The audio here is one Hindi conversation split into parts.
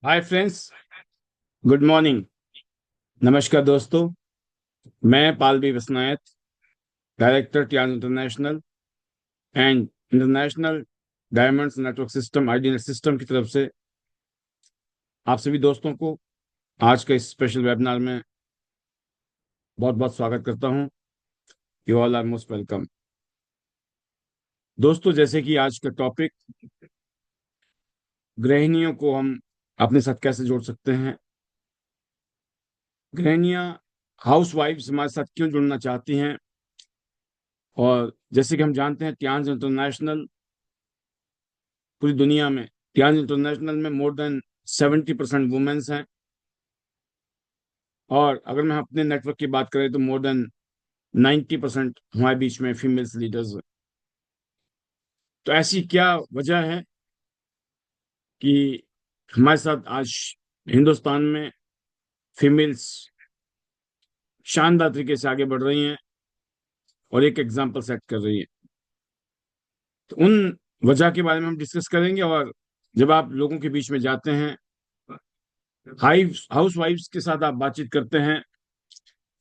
Hi friends, good morning. नमस्कार दोस्तों। मैं Palvi Vishwanath, director Tiens international and international diamonds network system IDNet system की तरफ से आप सभी दोस्तों को आज के इस स्पेशल वेबिनार में बहुत बहुत स्वागत करता हूं। You all are most welcome. दोस्तों, जैसे कि आज का टॉपिक, गृहिणियों को हम अपने साथ कैसे जोड़ सकते हैं। गृहिणियां, हाउस वाइफ्स हमारे साथ क्यों जुड़ना चाहती हैं। और जैसे कि हम जानते हैं, टियान इंटरनेशनल पूरी दुनिया में, टियान इंटरनेशनल में मोर देन 70% वुमेन्स हैं। और अगर मैं अपने नेटवर्क की बात करें तो मोर देन 90% हमारे बीच में फीमेल्स लीडर्स हैं। तो ऐसी क्या वजह है कि हमारे साथ आज हिंदुस्तान में फीमेल्स शानदार तरीके से आगे बढ़ रही हैं और एक एग्जाम्पल सेट कर रही हैं। तो उन वजह के बारे में हम डिस्कस करेंगे। और जब आप लोगों के बीच में जाते हैं, हाउस वाइफ्स के साथ आप बातचीत करते हैं,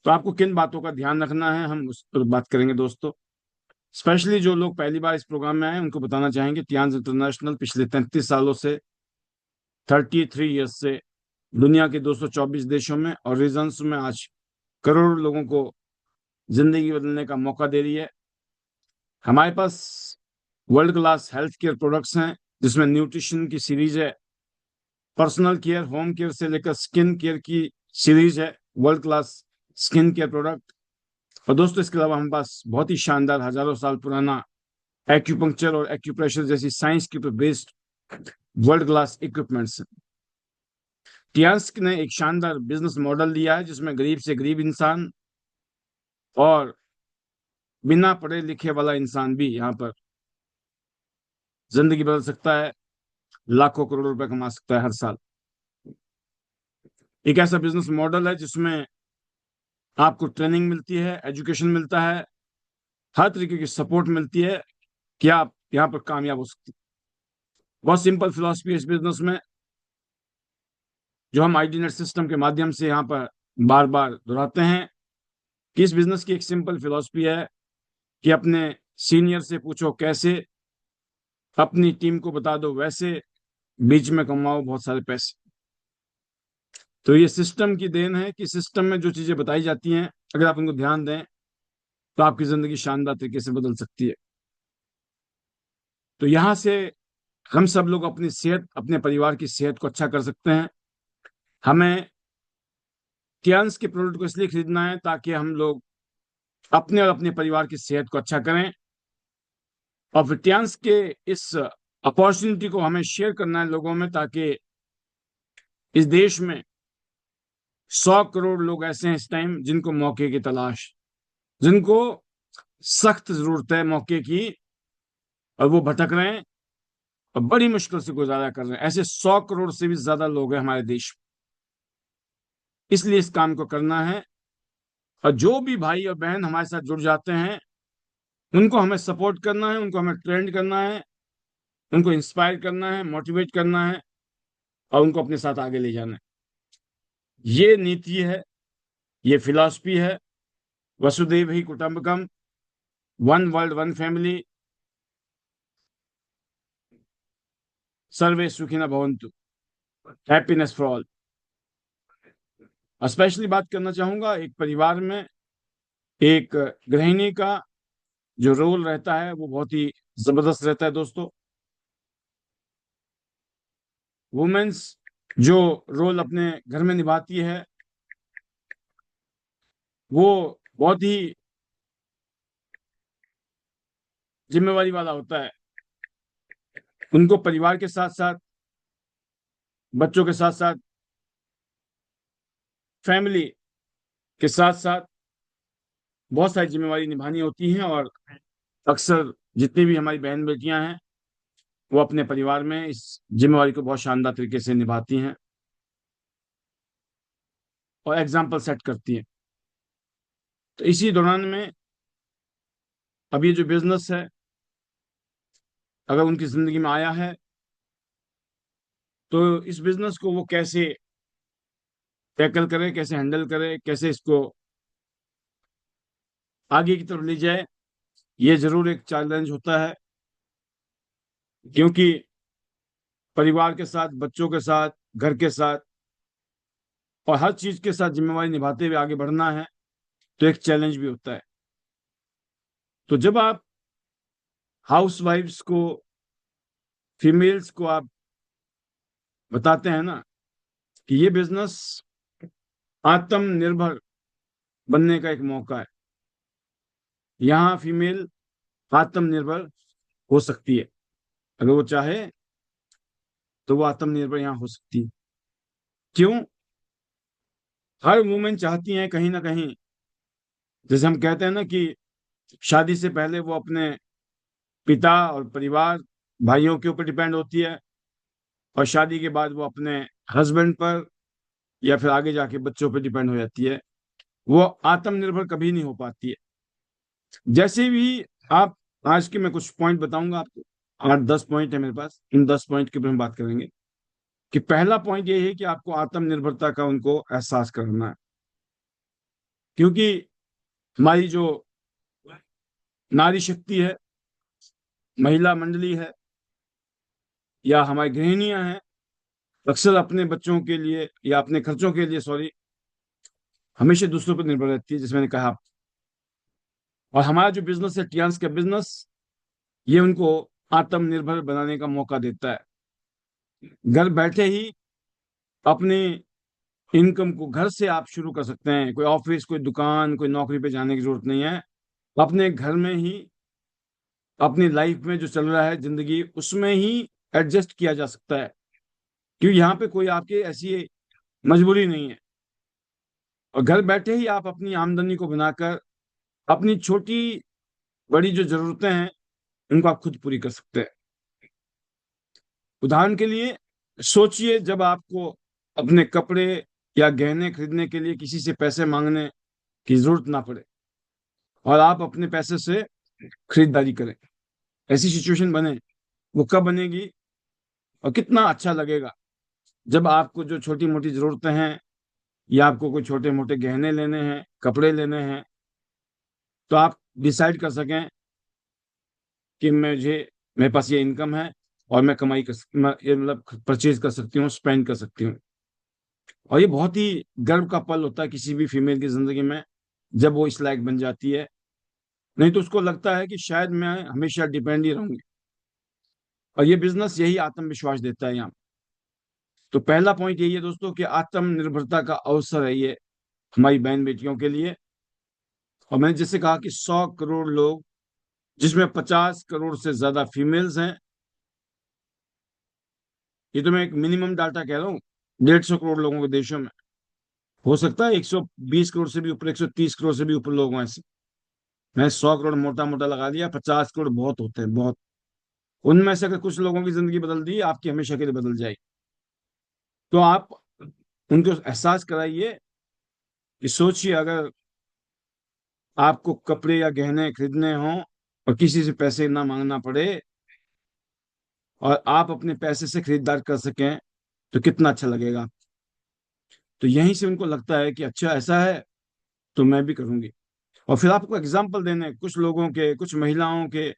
तो आपको किन बातों का ध्यान रखना है, हम उस पर बात करेंगे दोस्तों। स्पेशली जो लोग पहली बार इस प्रोग्राम में आए, उनको बताना चाहेंगे टियान्स इंटरनेशनल पिछले 33 सालों से, 33 ईयर्स से दुनिया के 224 देशों में और रीजन्स में आज करोड़ों लोगों को जिंदगी बदलने का मौका दे रही है। हमारे पास world class health care products हैं, जिसमें न्यूट्रिशन की सीरीज है, पर्सनल केयर, होम केयर से लेकर स्किन केयर की सीरीज है, world class skin care product. और दोस्तों, इसके अलावा हमारे पास बहुत ही शानदार हजारों साल पुराना एक्यूपंक्चर और एक्यूप्रेशर जैसी साइंस के ऊपर बेस्ड वर्ल्ड क्लास इक्विपमेंट्स। टियास्क ने एक शानदार बिजनेस मॉडल दिया है, जिसमें गरीब से गरीब इंसान और बिना पढ़े लिखे वाला इंसान भी यहाँ पर जिंदगी बदल सकता है, लाखों करोड़ रुपए कमा सकता है हर साल। एक ऐसा बिजनेस मॉडल है जिसमें आपको ट्रेनिंग मिलती है, एजुकेशन मिलता है, हर तरीके की सपोर्ट मिलती है कि आप यहाँ पर कामयाब हो सकते हैं। बहुत सिंपल फिलॉसफी है इस बिजनेस में, जो हम आईडीनेट सिस्टम के माध्यम से यहाँ पर बार बार दोहराते हैं कि इस बिजनेस की एक सिंपल फिलॉसफी है कि अपने सीनियर से पूछो कैसे, अपनी टीम को बता दो वैसे, बीच में कमाओ बहुत सारे पैसे। तो ये सिस्टम की देन है कि सिस्टम में जो चीजें बताई जाती हैं, अगर आप उनको ध्यान दें तो आपकी जिंदगी शानदार तरीके से बदल सकती है। तो यहाँ से हम सब लोग अपनी सेहत, अपने परिवार की सेहत को अच्छा कर सकते हैं। हमें टियान्स के प्रोडक्ट को इसलिए खरीदना है ताकि हम लोग अपने और अपने परिवार की सेहत को अच्छा करें। और फिर टियान्स के इस अपॉर्चुनिटी को हमें शेयर करना है लोगों में, ताकि इस देश में 100 करोड़ लोग ऐसे हैं इस टाइम जिनको मौके की तलाश, जिनको सख्त जरूरत है मौके की, और वो भटक रहे हैं और बड़ी मुश्किल से गुजारा कर रहे हैं। ऐसे 100 करोड़ से भी ज्यादा लोग हैं हमारे देश में। इसलिए इस काम को करना है। और जो भी भाई और बहन हमारे साथ जुड़ जाते हैं, उनको हमें सपोर्ट करना है, उनको हमें ट्रेंड करना है, उनको इंस्पायर करना है, मोटिवेट करना है और उनको अपने साथ आगे ले जाना है। ये नीति है, ये फिलॉसफी है, वसुधैव ही कुटुंबकम, वन वर्ल्ड वन फैमिली, सर्वे सुखिनः भवन्तु, हैप्पीनेस फॉर ऑल। स्पेशली बात करना चाहूंगा, एक परिवार में एक गृहिणी का जो रोल रहता है वो बहुत ही जबरदस्त रहता है दोस्तों। वुमेन्स जो रोल अपने घर में निभाती है, वो बहुत ही जिम्मेवारी वाला होता है। उनको परिवार के साथ साथ, बच्चों के साथ साथ, फैमिली के साथ साथ बहुत सारी जिम्मेवारी निभानी होती हैं। और अक्सर जितनी भी हमारी बहन बेटियां हैं, वो अपने परिवार में इस जिम्मेवारी को बहुत शानदार तरीके से निभाती हैं और एग्जाम्पल सेट करती हैं। तो इसी दौरान में अब ये जो बिजनेस है, अगर उनकी जिंदगी में आया है, तो इस बिजनेस को वो कैसे टैकल करे, कैसे हैंडल करे, कैसे इसको आगे की तरफ ले जाए, ये जरूर एक चैलेंज होता है। क्योंकि परिवार के साथ, बच्चों के साथ, घर के साथ और हर चीज के साथ जिम्मेवारी निभाते हुए आगे बढ़ना है, तो एक चैलेंज भी होता है। तो जब आप हाउस वाइफ्स को, फीमेल्स को आप बताते हैं ना कि ये बिजनेस आत्मनिर्भर बनने का एक मौका है, यहाँ फीमेल आत्मनिर्भर हो सकती है, अगर वो चाहे तो वो आत्मनिर्भर यहाँ हो सकती है। क्यों? हर वुमेन चाहती है कहीं ना कहीं, जैसे हम कहते हैं ना कि शादी से पहले वो अपने पिता और परिवार, भाइयों के ऊपर डिपेंड होती है, और शादी के बाद वो अपने हस्बैंड पर या फिर आगे जाके बच्चों पर डिपेंड हो जाती है। वो आत्मनिर्भर कभी नहीं हो पाती है। जैसे भी आप, आज के मैं कुछ पॉइंट बताऊंगा आपको, 8-10 पॉइंट है मेरे पास, इन 10 पॉइंट के ऊपर हम बात करेंगे। कि पहला पॉइंट ये है कि आपको आत्मनिर्भरता का उनको एहसास करना है। क्योंकि हमारी जो नारी शक्ति है, महिला मंडली है, या हमारी गृहिणियां हैं, अक्सर अपने बच्चों के लिए या अपने खर्चों के लिए, सॉरी, हमेशा दूसरों पर निर्भर रहती है, जैसे मैंने कहा। और हमारा जो बिजनेस है, टियान्स का बिजनेस, ये उनको आत्मनिर्भर बनाने का मौका देता है। घर बैठे ही अपनी इनकम को घर से आप शुरू कर सकते हैं। कोई ऑफिस, कोई दुकान, कोई नौकरी पे जाने की जरूरत नहीं है। अपने घर में ही अपनी लाइफ में जो चल रहा है जिंदगी, उसमें ही एडजस्ट किया जा सकता है। क्योंकि यहाँ पे कोई आपकी ऐसी मजबूरी नहीं है। और घर बैठे ही आप अपनी आमदनी को बनाकर अपनी छोटी बड़ी जो जरूरतें हैं उनको आप खुद पूरी कर सकते हैं। उदाहरण के लिए सोचिए, जब आपको अपने कपड़े या गहने खरीदने के लिए किसी से पैसे मांगने की जरूरत ना पड़े और आप अपने पैसे से खरीदारी करें, ऐसी सिचुएशन बने, वो कब बनेगी और कितना अच्छा लगेगा जब आपको जो छोटी मोटी जरूरतें हैं, या आपको कोई छोटे मोटे गहने लेने हैं, कपड़े लेने हैं, तो आप डिसाइड कर सकें कि मेरे पास ये इनकम है और मैं कमाई ये मतलब परचेज कर सकती हूँ, स्पेंड कर सकती हूँ। और ये बहुत ही गर्व का पल होता है किसी भी फीमेल की जिंदगी में, जब वो इस लायक बन जाती है। नहीं तो उसको लगता है कि शायद मैं हमेशा डिपेंड ही रहूंगी। और ये बिजनेस यही आत्मविश्वास देता है यहाँ। तो पहला पॉइंट यही है दोस्तों कि आत्मनिर्भरता का अवसर है ये हमारी बहन बेटियों के लिए। और मैंने जैसे कहा कि 100 करोड़ लोग, जिसमें 50 करोड़ से ज्यादा फीमेल्स हैं, ये तो मैं एक मिनिमम डाटा कह रहा हूँ। 150 करोड़ लोगों के देशों में, हो सकता है 120 करोड़ से भी ऊपर, 130 करोड़ से भी ऊपर लोग हों ऐसे। मैं 100 करोड़ मोटा मोटा लगा दिया, 50 करोड़ बहुत होते हैं, बहुत। उनमें से अगर कुछ लोगों की जिंदगी बदल दी, आपकी हमेशा के लिए बदल जाएगी। तो आप उनको एहसास कराइए कि सोचिए, अगर आपको कपड़े या गहने खरीदने हों और किसी से पैसे ना मांगना पड़े और आप अपने पैसे से खरीदार कर सकें, तो कितना अच्छा लगेगा। तो यहीं से उनको लगता है कि अच्छा ऐसा है तो मैं भी करूंगी। और फिर आपको एग्जाम्पल देने कुछ लोगों के, कुछ महिलाओं के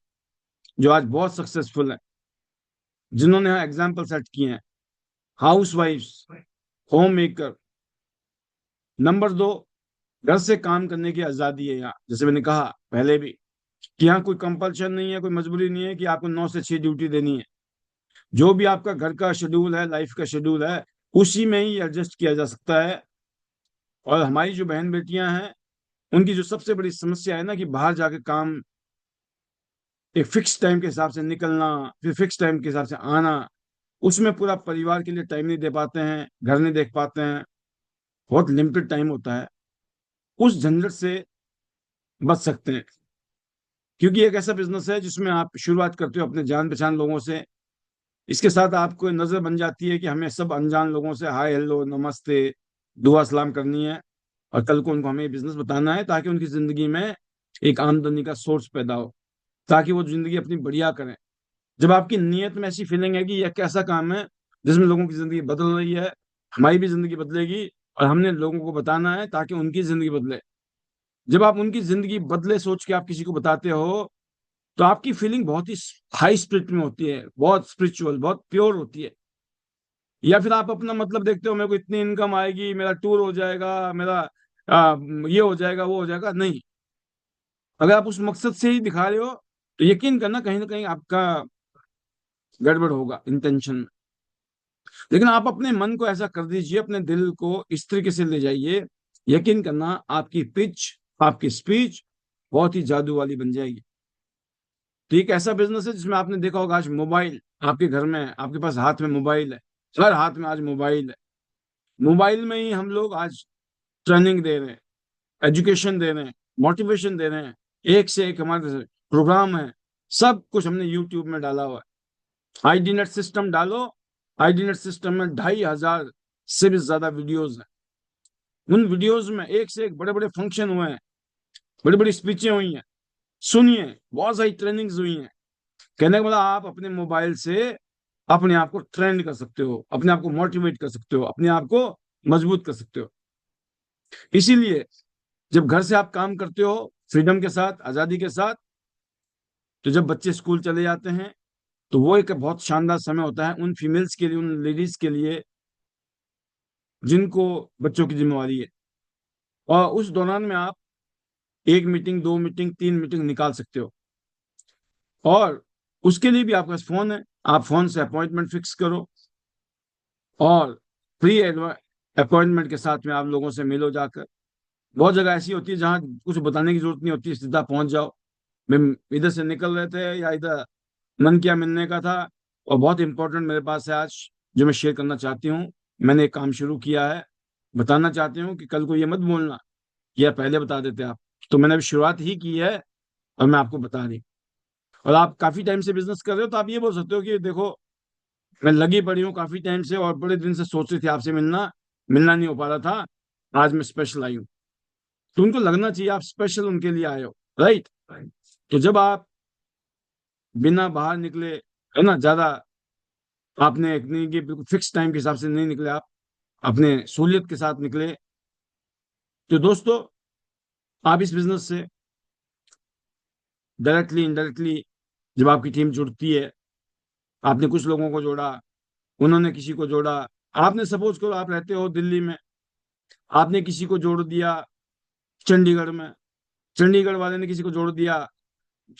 जो आज बहुत सक्सेसफुल हैं, जिन्होंने एग्जाम्पल सेट किए हैं। हाउस वाइफ्स, होम मेकर। नंबर 2, घर से काम करने की आजादी है यहाँ, जैसे मैंने कहा पहले भी कि यहाँ कोई कंपल्शन नहीं है, कोई मजबूरी नहीं है कि आपको 9 से 6 ड्यूटी देनी है। जो भी आपका घर का शेड्यूल है, लाइफ का शेड्यूल है, उसी में ही एडजस्ट किया जा सकता है। और हमारी जो बहन बेटियां हैं, उनकी जो सबसे बड़ी समस्या है ना कि बाहर जाके काम, एक फिक्स टाइम के हिसाब से निकलना, फिर फिक्स टाइम के हिसाब से आना, उसमें पूरा परिवार के लिए टाइम नहीं दे पाते हैं, घर नहीं देख पाते हैं, बहुत लिमिटेड टाइम होता है। उस झंझट से बच सकते हैं। क्योंकि एक ऐसा बिजनेस है जिसमें आप शुरुआत करते हो अपने जान पहचान लोगों से, इसके साथ आपको नजर बन जाती है कि हमें सब अनजान लोगों से हाय हेलो नमस्ते दुआ सलाम करनी है, और कल को उनको हमें बिजनेस बताना है, ताकि उनकी जिंदगी में एक आमदनी का सोर्स पैदा हो, ताकि वो जिंदगी अपनी बढ़िया करें। जब आपकी नीयत में ऐसी फीलिंग है कि यह कैसा काम है जिसमें लोगों की जिंदगी बदल रही है, हमारी भी जिंदगी बदलेगी, और हमने लोगों को बताना है ताकि उनकी जिंदगी बदले। जब आप उनकी जिंदगी बदले सोच के आप किसी को बताते हो, तो आपकी फीलिंग बहुत ही हाई स्पिरिट में होती है, बहुत स्पिरिचुअल, बहुत प्योर होती है। या फिर आप अपना मतलब देखते हो, मेरे को इतनी इनकम आएगी, मेरा टूर हो जाएगा, मेरा आ, ये हो जाएगा, वो हो जाएगा। नहीं, अगर आप उस मकसद से ही दिखा रहे हो, तो यकीन करना कहीं ना कहीं आपका गड़बड़ होगा इंटेंशन में। लेकिन आप अपने मन को ऐसा कर दीजिए, अपने दिल को इस तरीके से ले जाइए, यकीन करना आपकी पिच, आपकी स्पीच बहुत ही जादू वाली बन जाएगी। तो एक ऐसा बिजनेस है जिसमें आपने देखा होगा, आज मोबाइल आपके घर में है, आपके पास हाथ में मोबाइल है, हर हाथ में आज मोबाइल है। मोबाइल में ही हम लोग आज ट्रेनिंग दे रहे हैं, एजुकेशन दे रहे हैं, मोटिवेशन दे रहे हैं, एक से एक हमारे प्रोग्राम है। सब कुछ हमने यूट्यूब में डाला हुआ है। आईडी नेट सिस्टम डालो, आईडी नेट सिस्टम में 2,500 से भी ज्यादा वीडियोज हैं। उन वीडियोज में एक से एक बड़े बड़े फंक्शन हुए हैं, बड़ी बड़ी स्पीचें हुई हैं, सुनिए, बहुत सारी ट्रेनिंग्स हुई हैं। कहने का मतलब आप अपने मोबाइल से अपने आप को ट्रेंड कर सकते हो, अपने आप को मोटिवेट कर सकते हो, अपने आप को मजबूत कर सकते हो। इसीलिए जब घर से आप काम करते हो फ्रीडम के साथ, आजादी के साथ, तो जब बच्चे स्कूल चले जाते हैं, तो वो एक बहुत शानदार समय होता है उन फीमेल्स के लिए, उन लेडीज के लिए जिनको बच्चों की जिम्मेवारी है। और उस दौरान में आप एक मीटिंग, दो मीटिंग, तीन मीटिंग निकाल सकते हो। और उसके लिए भी आपके पास फोन है, आप फोन से अपॉइंटमेंट फिक्स करो, और फ्री अपॉइंटमेंट के साथ में आप लोगों से मिलो जाकर। बहुत जगह ऐसी होती है जहाँ कुछ बताने की जरूरत नहीं होती, सीधा पहुंच जाओ। मैं इधर से निकल रहे थे या इधर मन किया मिलने का था। और बहुत इंपॉर्टेंट मेरे पास है आज, जो मैं शेयर करना चाहती हूँ। मैंने एक काम शुरू किया है, बताना चाहती हूँ कि कल को ये मत बोलना कि यार पहले बता देते आप। तो मैंने अभी शुरुआत ही की है, और मैं आपको बता रही। और आप काफी टाइम से बिजनेस कर रहे हो, तो आप ये बोल सकते हो कि देखो, मैं लगी पड़ी हूँ काफी टाइम से, और बड़े दिन से सोच रही थी आपसे मिलना, मिलना नहीं हो पा रहा था, आज मैं स्पेशल आई हूँ। तो उनको लगना चाहिए आप स्पेशल उनके लिए आए हो, राइट। तो जब आप बिना बाहर निकले, है ना, ज्यादा आपने एक नहीं कि बिल्कुल फिक्स टाइम के हिसाब से नहीं निकले, आप अपने सहूलियत के साथ निकले, तो दोस्तों आप इस बिजनेस से डायरेक्टली इनडायरेक्टली, जब आपकी टीम जुड़ती है, आपने कुछ लोगों को जोड़ा, उन्होंने किसी को जोड़ा। आपने सपोज करो आप रहते हो दिल्ली में, आपने किसी को जोड़ दिया चंडीगढ़ में, चंडीगढ़ वाले ने किसी को जोड़ दिया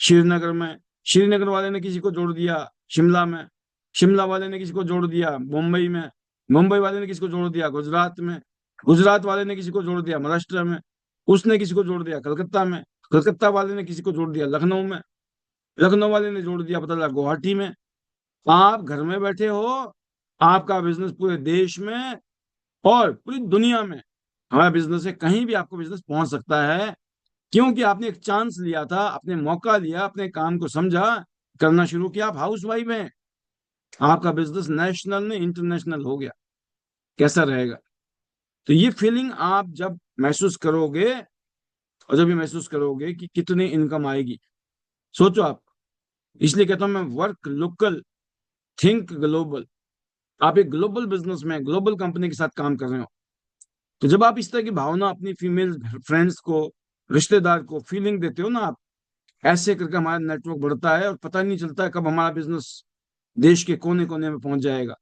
श्रीनगर में, श्रीनगर वाले ने किसी को जोड़ दिया शिमला में, शिमला वाले ने किसी को जोड़ दिया मुंबई में, मुंबई वाले ने किसी को जोड़ दिया गुजरात में, गुजरात वाले ने किसी को जोड़ दिया महाराष्ट्र में, उसने किसी को जोड़ दिया कलकत्ता में, कलकत्ता वाले ने किसी को जोड़ दिया लखनऊ में, लखनऊ वाले ने जोड़ दिया पता लगा गुवाहाटी में। आप घर में बैठे हो, आपका बिजनेस पूरे देश में और पूरी दुनिया में, हमारा बिजनेस है, कहीं भी आपको बिजनेस पहुंच सकता है। क्योंकि आपने एक चांस लिया था, आपने मौका लिया, अपने काम को समझा, करना शुरू किया। आप हाउस वाइफ हैं, आपका बिजनेस नेशनल ने इंटरनेशनल हो गया। कैसा रहेगा? तो ये फीलिंग आप जब महसूस करोगे, और जब ये महसूस करोगे कि कितनी इनकम आएगी, सोचो आप। इसलिए कहता हूं मैं, वर्क लोकल, थिंक ग्लोबल। आप एक ग्लोबल बिजनेस में, ग्लोबल कंपनी के साथ काम कर रहे हो, तो जब आप इस तरह की भावना अपनी फीमेल फ्रेंड्स को, रिश्तेदार को फीलिंग देते हो ना आप, ऐसे करके हमारा नेटवर्क बढ़ता है, और पता नहीं चलता है कब हमारा बिजनेस देश के कोने कोने में पहुंच जाएगा,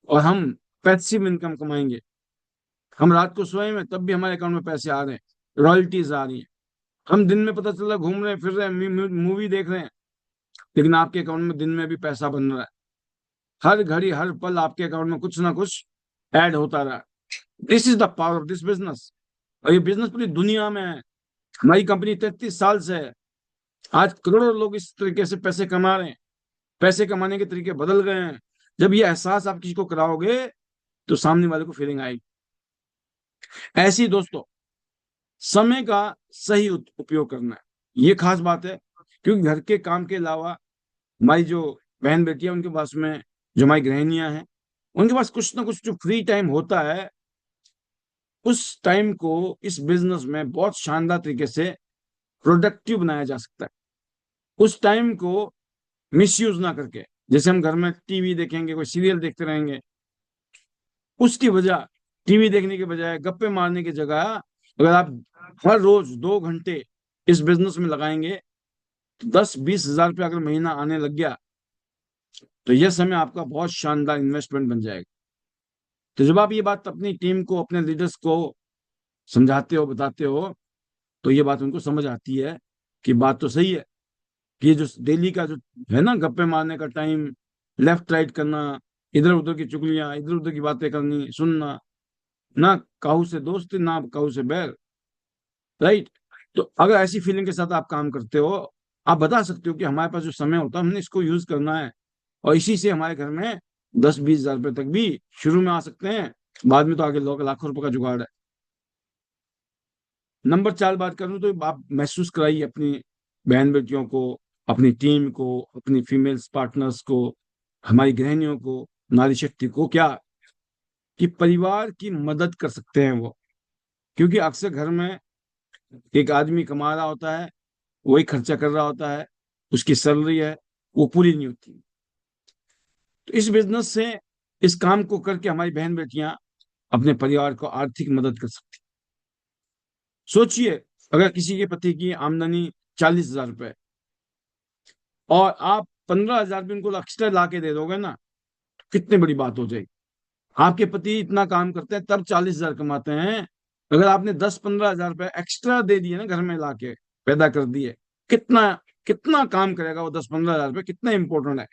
और हम पैसिव इनकम कमाएंगे। हम रात को सोए में तब भी हमारे अकाउंट में पैसे आ रहे हैं, रॉयल्टीज आ रही हैं। हम दिन में पता चला घूम रहे हैं, फिर रहे हैं, मूवी देख रहे हैं, लेकिन आपके अकाउंट में दिन में भी पैसा बन रहा है। हर घड़ी हर पल आपके अकाउंट में कुछ ना कुछ ऐड होता रहा। This is the power of this business. और ये बिजनेस पूरी दुनिया में है। हमारी कंपनी 33 साल से है। आज करोड़ों लोग इस तरीके से पैसे कमा रहे हैं। पैसे कमाने के तरीके बदल गए हैं। जब ये एहसास आप किसी को कराओगे, तो सामने वाले को फीलिंग आएगी। ऐसी दोस्तों, समय का सही उपयोग करना है, ये खास बात है। क्योंकि घर के काम के अलावा हमारी जो बहन बेटियां, उनके पास में, जो हमारी गृहिणियां हैं, उनके पास कुछ ना कुछ जो फ्री टाइम होता है, उस टाइम को इस बिजनेस में बहुत शानदार तरीके से प्रोडक्टिव बनाया जा सकता है। उस टाइम को मिसयूज ना करके, जैसे हम घर में टीवी देखेंगे, कोई सीरियल देखते रहेंगे, उसकी वजह, टीवी देखने के बजाय, गप्पे मारने की जगह, अगर आप हर रोज 2 घंटे इस बिजनेस में लगाएंगे, तो 10-20 हजार रुपया अगर महीना आने लग गया, तो यह समय आपका बहुत शानदार इन्वेस्टमेंट बन जाएगा। तो जब आप ये बात अपनी टीम को, अपने लीडर्स को समझाते हो, बताते हो, तो ये बात उनको समझ आती है कि बात तो सही है, कि ये जो डेली का जो है ना, गप्पे मारने का टाइम, लेफ्ट राइट करना, इधर उधर की चुगलियां, इधर उधर की बातें करनी, सुनना, ना काहू से दोस्त ना काहू से बैर, राइट। तो अगर ऐसी फीलिंग के साथ आप काम करते हो, आप बता सकते हो कि हमारे पास जो समय होता है, हमने इसको यूज करना है, और इसी से हमारे घर में 10-20 हजार रुपए तक भी शुरू में आ सकते हैं, बाद में तो आगे लाखों रुपए का जुगाड़ है। नंबर 4 बात करूं तो आप महसूस कराइए अपनी बहन बेटियों को, अपनी टीम को, अपनी फीमेल्स पार्टनर्स को, हमारी गृहिणियों को, नारी शक्ति को, क्या कि परिवार की मदद कर सकते हैं वो। क्योंकि अक्सर घर में एक आदमी कमा रहा होता है, वही खर्चा कर रहा होता है, उसकी सैलरी है, वो पूरी नहीं होती। तो इस बिजनेस से, इस काम को करके हमारी बहन बेटियां अपने परिवार को आर्थिक मदद कर सकती। सोचिए, अगर किसी के पति की आमदनी 40 हजार रुपए, और आप 15 हजार भी उनको एक्स्ट्रा ला के दे दोगे ना, तो कितनी बड़ी बात हो जाएगी। आपके पति इतना काम करते हैं तब 40 हजार कमाते हैं, अगर आपने 10-15 हजार रुपए एक्स्ट्रा दे दिए ना, घर में ला के पैदा कर दिए, कितना कितना काम करेगा वो 10-15 हजार रुपए, कितना इंपॉर्टेंट है।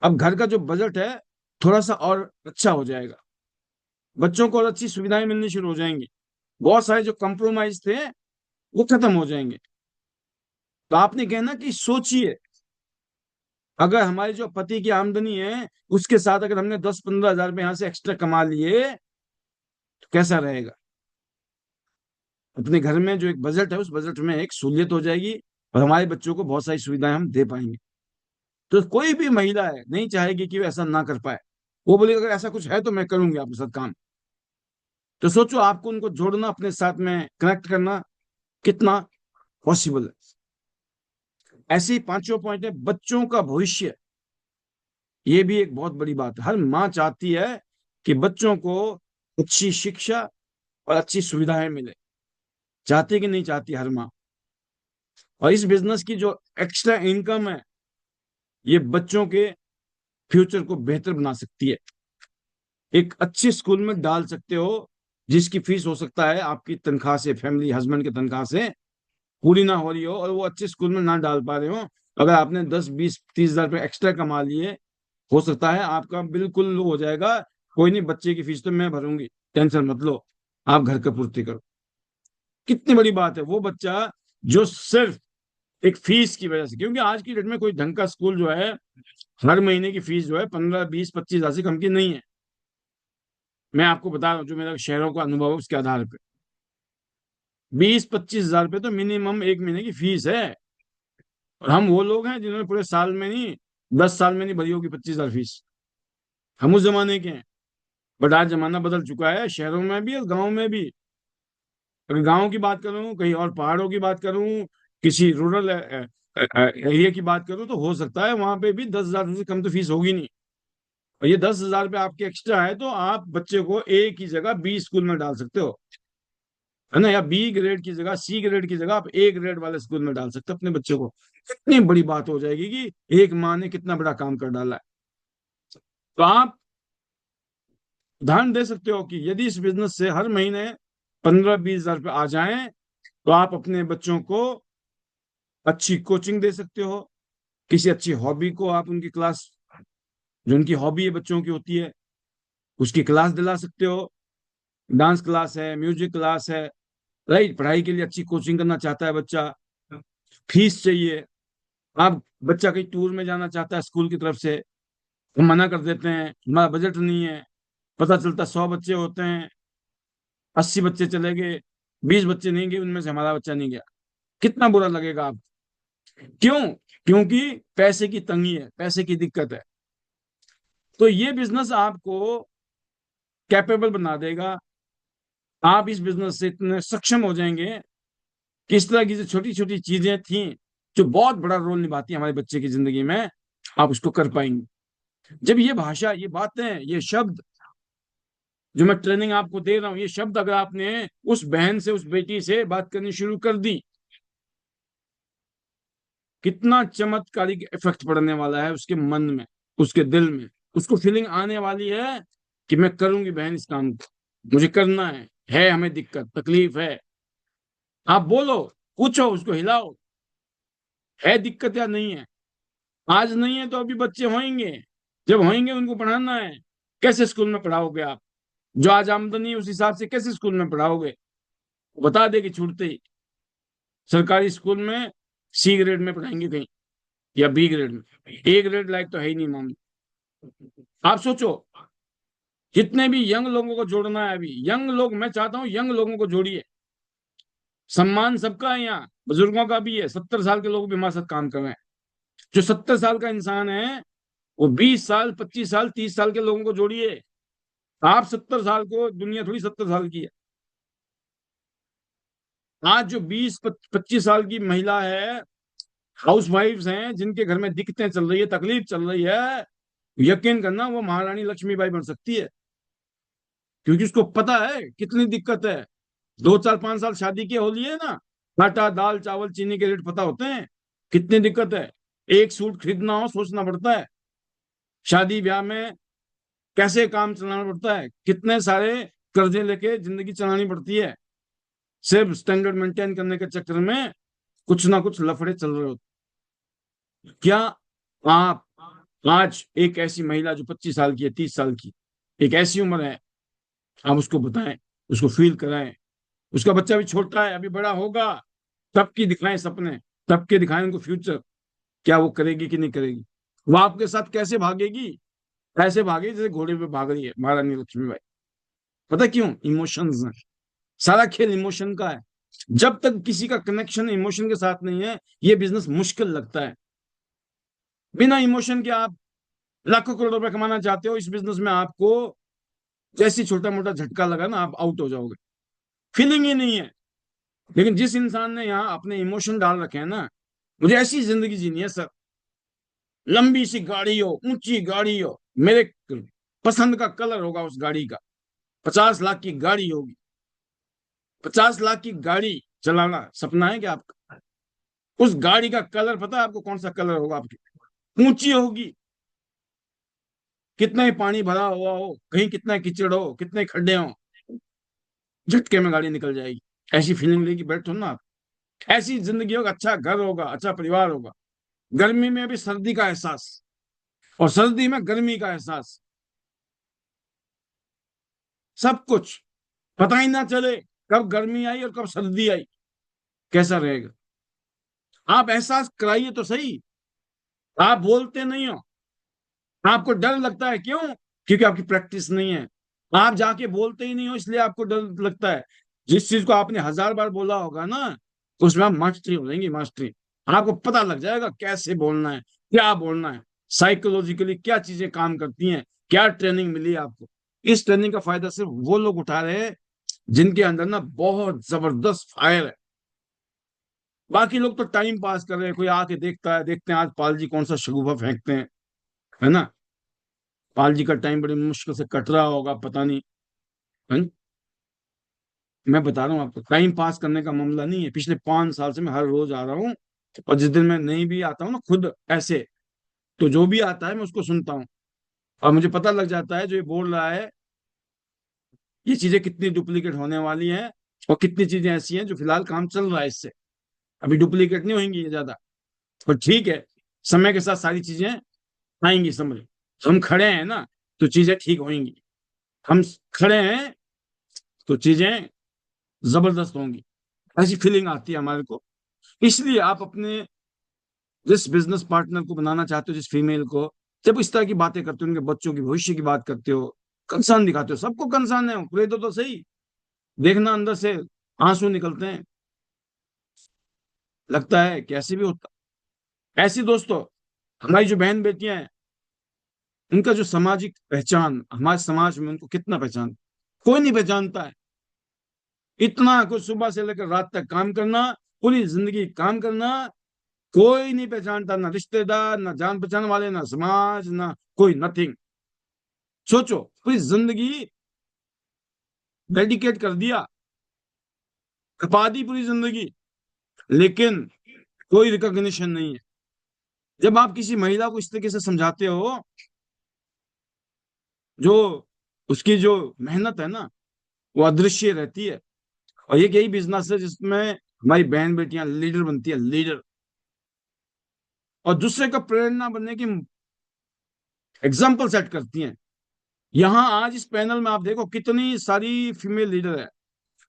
अब घर का जो बजट है, थोड़ा सा और अच्छा हो जाएगा, बच्चों को और अच्छी सुविधाएं मिलनी शुरू हो जाएंगी, बहुत सारे जो कंप्रोमाइज थे वो खत्म हो जाएंगे। तो आपने कहना कि सोचिए, अगर हमारी जो पति की आमदनी है, उसके साथ अगर हमने 10-15 हजार रुपए यहाँ से एक्स्ट्रा कमा लिए, तो कैसा रहेगा। अपने घर में जो एक बजट है, उस बजट में एक सहूलियत हो जाएगी, और हमारे बच्चों को बहुत सारी सुविधाएं हम दे पाएंगे। तो कोई भी महिला है नहीं चाहेगी कि वो ऐसा ना कर पाए, वो बोलेगी अगर ऐसा कुछ है तो मैं करूंगी आपके साथ काम। तो सोचो, आपको उनको जोड़ना, अपने साथ में कनेक्ट करना कितना पॉसिबल है। ऐसे ही पांचों पॉइंट है, बच्चों का भविष्य। ये भी एक बहुत बड़ी बात है, हर माँ चाहती है कि बच्चों को अच्छी शिक्षा और अच्छी सुविधाएं मिले, चाहती कि नहीं चाहती हर माँ। और इस बिजनेस की जो एक्स्ट्रा इनकम है, ये बच्चों के फ्यूचर को बेहतर बना सकती है। एक अच्छे स्कूल में डाल सकते हो, जिसकी फीस हो सकता है आपकी तनख्वाह से, फैमिली हस्बैंड की तनख्वाह से पूरी ना हो रही हो, और वो अच्छे स्कूल में ना डाल पा रहे हो। अगर आपने 10-20-30 हजार रुपये एक्स्ट्रा कमा लिए, हो सकता है आपका बिल्कुल हो जाएगा, कोई नहीं, बच्चे की फीस तो मैं भरूंगी, टेंशन मत लो, आप घर का पूर्ति करो। कितनी बड़ी बात है, वो बच्चा जो सिर्फ एक फीस की वजह से, क्योंकि आज की डेट में कोई ढंग का स्कूल जो है, हर महीने की फीस जो है 15-20-25 हजार से कम की नहीं है। मैं आपको बता रहा हूँ, जो मेरा शहरों का अनुभव है उसके आधार पर, 20-25 हजार रुपये तो मिनिमम एक महीने की फीस है। और हम वो लोग हैं जिन्होंने पूरे साल में नहीं, 10 साल में नहीं भरी होगी 25 हजार फीस। हम उस जमाने के हैं। बट आज जमाना बदल चुका है, शहरों में भी और गाँव में भी। अगर गाँव की बात करूं, कहीं और पहाड़ों की बात करूं, किसी रूरल एरिया की बात करूं, तो हो सकता है वहां पे भी 10 हजार से कम तो फीस होगी नहीं। और ये 10 हजार रुपये आपके एक्स्ट्रा है, तो आप बच्चे को एक ही जगह बी स्कूल में डाल सकते हो, है ना, या बी ग्रेड की जगह, सी ग्रेड की जगह आप ए ग्रेड वाले स्कूल में डाल सकते हो अपने बच्चे को। कितनी बड़ी बात हो जाएगी कि एक माँ ने कितना बड़ा काम कर डाला है। तो आप ध्यान दे सकते हो कि यदि इस बिजनेस से हर महीने 15-20 हजार रुपये आ जाएं, तो आप अपने बच्चों को अच्छी कोचिंग दे सकते हो, किसी अच्छी हॉबी को आप उनकी क्लास, जो उनकी हॉबी है बच्चों की होती है, उसकी क्लास दिला सकते हो। डांस क्लास है, म्यूजिक क्लास है, राइट, पढ़ाई के लिए अच्छी कोचिंग करना चाहता है बच्चा, फीस चाहिए। आप बच्चा कहीं टूर में जाना चाहता है स्कूल की तरफ से, हम मना कर देते हैं, हमारा बजट नहीं है, पता चलता 100 बच्चे होते हैं, 80 बच्चे चले गए, 20 बच्चे नहीं गए, उनमें से हमारा बच्चा नहीं गया, कितना बुरा लगेगा आप। क्यों? क्योंकि पैसे की तंगी है, पैसे की दिक्कत है। तो ये बिजनेस आपको कैपेबल बना देगा, आप इस बिजनेस से इतने सक्षम हो जाएंगे कि इस तरह की जो छोटी छोटी चीजें थी, जो बहुत बड़ा रोल निभाती है हमारे बच्चे की जिंदगी में, आप उसको कर पाएंगे। जब ये भाषा, ये बातें, ये शब्द जो मैं ट्रेनिंग आपको दे रहा हूं, ये शब्द अगर आपने उस बहन से, उस बेटी से बात करनी शुरू कर दी, कितना चमत्कारिक इफेक्ट पड़ने वाला है उसके मन में, उसके दिल में। उसको फीलिंग आने वाली है कि मैं करूंगी बहन इस काम को, मुझे करना है हमें दिक्कत तकलीफ है। आप बोलो, पूछो, उसको हिलाओ, है दिक्कत या नहीं है। आज नहीं है तो अभी बच्चे होंगे, जब होंगे उनको पढ़ाना है। कैसे स्कूल में पढ़ाओगे आप? जो आज आमदनी है उस हिसाब से कैसे स्कूल में पढ़ाओगे? बता दे कि छूटते ही सरकारी स्कूल में सी ग्रेड में पढ़ाएंगे कहीं, या बी ग्रेड में। ए ग्रेड लायक तो है ही नहीं मामला। आप सोचो, जितने भी यंग लोगों को जोड़ना है अभी, यंग लोग, मैं चाहता हूं यंग लोगों को जोड़िए। सम्मान सबका है यहाँ, बुजुर्गों का भी है, 70 साल के लोग भी हमारे साथ काम कर रहे हैं। जो 70 साल का इंसान है वो 20 साल, 25 साल, 30 साल के लोगों को जोड़िए। आप 70 साल को, दुनिया थोड़ी 70 साल की है। आज जो 20 25 साल की महिला है, हाउस वाइफ्स हैं, जिनके घर में दिक्कतें चल रही है, तकलीफ चल रही है, यकीन करना वो महारानी लक्ष्मीबाई बन सकती है। क्योंकि उसको पता है कितनी दिक्कत है। 2 4 5 साल शादी के हो लिए ना, आटा दाल चावल चीनी के रेट पता होते हैं, कितनी दिक्कत है। एक सूट खरीदना हो सोचना पड़ता है, शादी ब्याह में कैसे काम चलाना पड़ता है, कितने सारे कर्जे लेके जिंदगी चलानी पड़ती है, सिर्फ स्टैंडर्ड मेंटेन करने के चक्कर में कुछ ना कुछ लफड़े चल रहे होते। क्या आप आज एक ऐसी महिला जो 25 साल की है, 30 साल की, एक ऐसी उम्र है, आप उसको बताएं, उसको फील कराएं। उसका बच्चा भी छोटा है, अभी बड़ा होगा, तब की दिखाएं सपने, तब के दिखाएं उनको फ्यूचर, क्या वो करेगी कि नहीं करेगी। वो आपके साथ कैसे भागेगी? ऐसे भागेगी जैसे घोड़े पे भाग रही है महारानी लक्ष्मीबाई। पता क्यों? इमोशंस हैं। सारा खेल इमोशन का है। जब तक किसी का कनेक्शन इमोशन के साथ नहीं है, ये बिजनेस मुश्किल लगता है। बिना इमोशन के आप लाखों करोड़ रुपए कमाना चाहते हो इस बिजनेस में, आपको जैसी छोटा मोटा झटका लगा ना, आप आउट हो जाओगे। फीलिंग ही नहीं है। लेकिन जिस इंसान ने यहाँ अपने इमोशन डाल रखे हैं ना, मुझे ऐसी जिंदगी जीनी है सर, लंबी सी गाड़ी हो, ऊंची गाड़ी हो, मेरे पसंद का कलर होगा उस गाड़ी का, 50 लाख की गाड़ी होगी। 50 लाख की गाड़ी चलाना सपना है क्या आपका? उस गाड़ी का कलर पता है आपको कौन सा कलर होगा आपकी? ऊंची होगी, कितना ही पानी भरा हुआ हो, कहीं कितना कीचड़ हो, कितने खड्डे हो, झटके में गाड़ी निकल जाएगी। ऐसी फीलिंग लेके बैठो ना आप। ऐसी जिंदगी होगा, अच्छा घर होगा, अच्छा परिवार होगा, गर्मी में भी सर्दी का एहसास, और सर्दी में गर्मी का एहसास, सब कुछ पता ही ना चले कब गर्मी आई और कब सर्दी आई। कैसा रहेगा? आप एहसास कराइए तो सही। आप बोलते नहीं हो, आपको डर लगता है, क्यों? क्योंकि आपकी प्रैक्टिस नहीं है। आप जाके बोलते ही नहीं हो इसलिए आपको डर लगता है। जिस चीज को आपने 1000 बार बोला होगा ना, तो उसमें आप मास्टरी हो जाएंगी, मास्टरी। आपको पता लग जाएगा कैसे बोलना है, क्या बोलना है, साइकोलॉजिकली क्या चीजें काम करती हैं, क्या ट्रेनिंग मिली है आपको। इस ट्रेनिंग का फायदा सिर्फ वो लोग उठा रहे हैं जिनके अंदर ना बहुत जबरदस्त फायर है। बाकी लोग तो टाइम पास कर रहे हैं, कोई आके देखता है, देखते हैं आज पाल जी कौन सा शगुफा फेंकते हैं, है ना। पाल जी का टाइम बड़ी मुश्किल से कट रहा होगा, पता नहीं, है ना? मैं बता रहा हूँ आपको, टाइम पास करने का मामला नहीं है। पिछले 5 साल से मैं हर रोज आ रहा हूँ, और जिस दिन मैं नहीं भी आता हूँ ना खुद ऐसे, तो जो भी आता है मैं उसको सुनता हूँ, और मुझे पता लग जाता है जो ये बोल रहा है ये चीजें कितनी डुप्लीकेट होने वाली हैं, और कितनी चीजें ऐसी हैं जो फिलहाल काम चल रहा है इससे, अभी डुप्लीकेट नहीं होंगी ये ज्यादा। और ठीक है, समय के साथ सारी चीजें आएंगी समझ। हम खड़े हैं ना, तो चीजें ठीक होंगी। हम खड़े हैं तो चीजें जबरदस्त होंगी, ऐसी फीलिंग आती है हमारे को। इसलिए आप अपने जिस बिजनेस पार्टनर को बनाना चाहते हो, जिस फीमेल को, जब इस तरह की बातें करते हो, उनके बच्चों की भविष्य की बात करते हो, कंसर्न दिखाते हो, सबको कंसर्न है, पूरे तो सही, देखना अंदर से आंसू निकलते हैं, लगता है कैसे भी होता। ऐसी दोस्तों, हमारी जो बहन बेटियां हैं, उनका जो सामाजिक पहचान, हमारे समाज में उनको कितना पहचान, कोई नहीं पहचानता है। इतना कुछ सुबह से लेकर रात तक काम करना, पूरी जिंदगी काम करना, कोई नहीं पहचानता, ना रिश्तेदार, ना जान पहचान वाले, ना समाज, ना कोई, नथिंग। सोचो, पूरी जिंदगी डेडिकेट कर दिया, खपा दी पूरी जिंदगी, लेकिन कोई रिकॉग्निशन नहीं है। जब आप किसी महिला को इस तरीके से समझाते हो, जो उसकी जो मेहनत है ना, वो अदृश्य रहती है। और ये यही बिजनेस है जिसमें हमारी बहन बेटियां लीडर बनती है, लीडर, और दूसरे का प्रेरणा बनने की एग्जाम्पल सेट करती हैं। यहाँ आज इस पैनल में आप देखो कितनी सारी फीमेल लीडर है।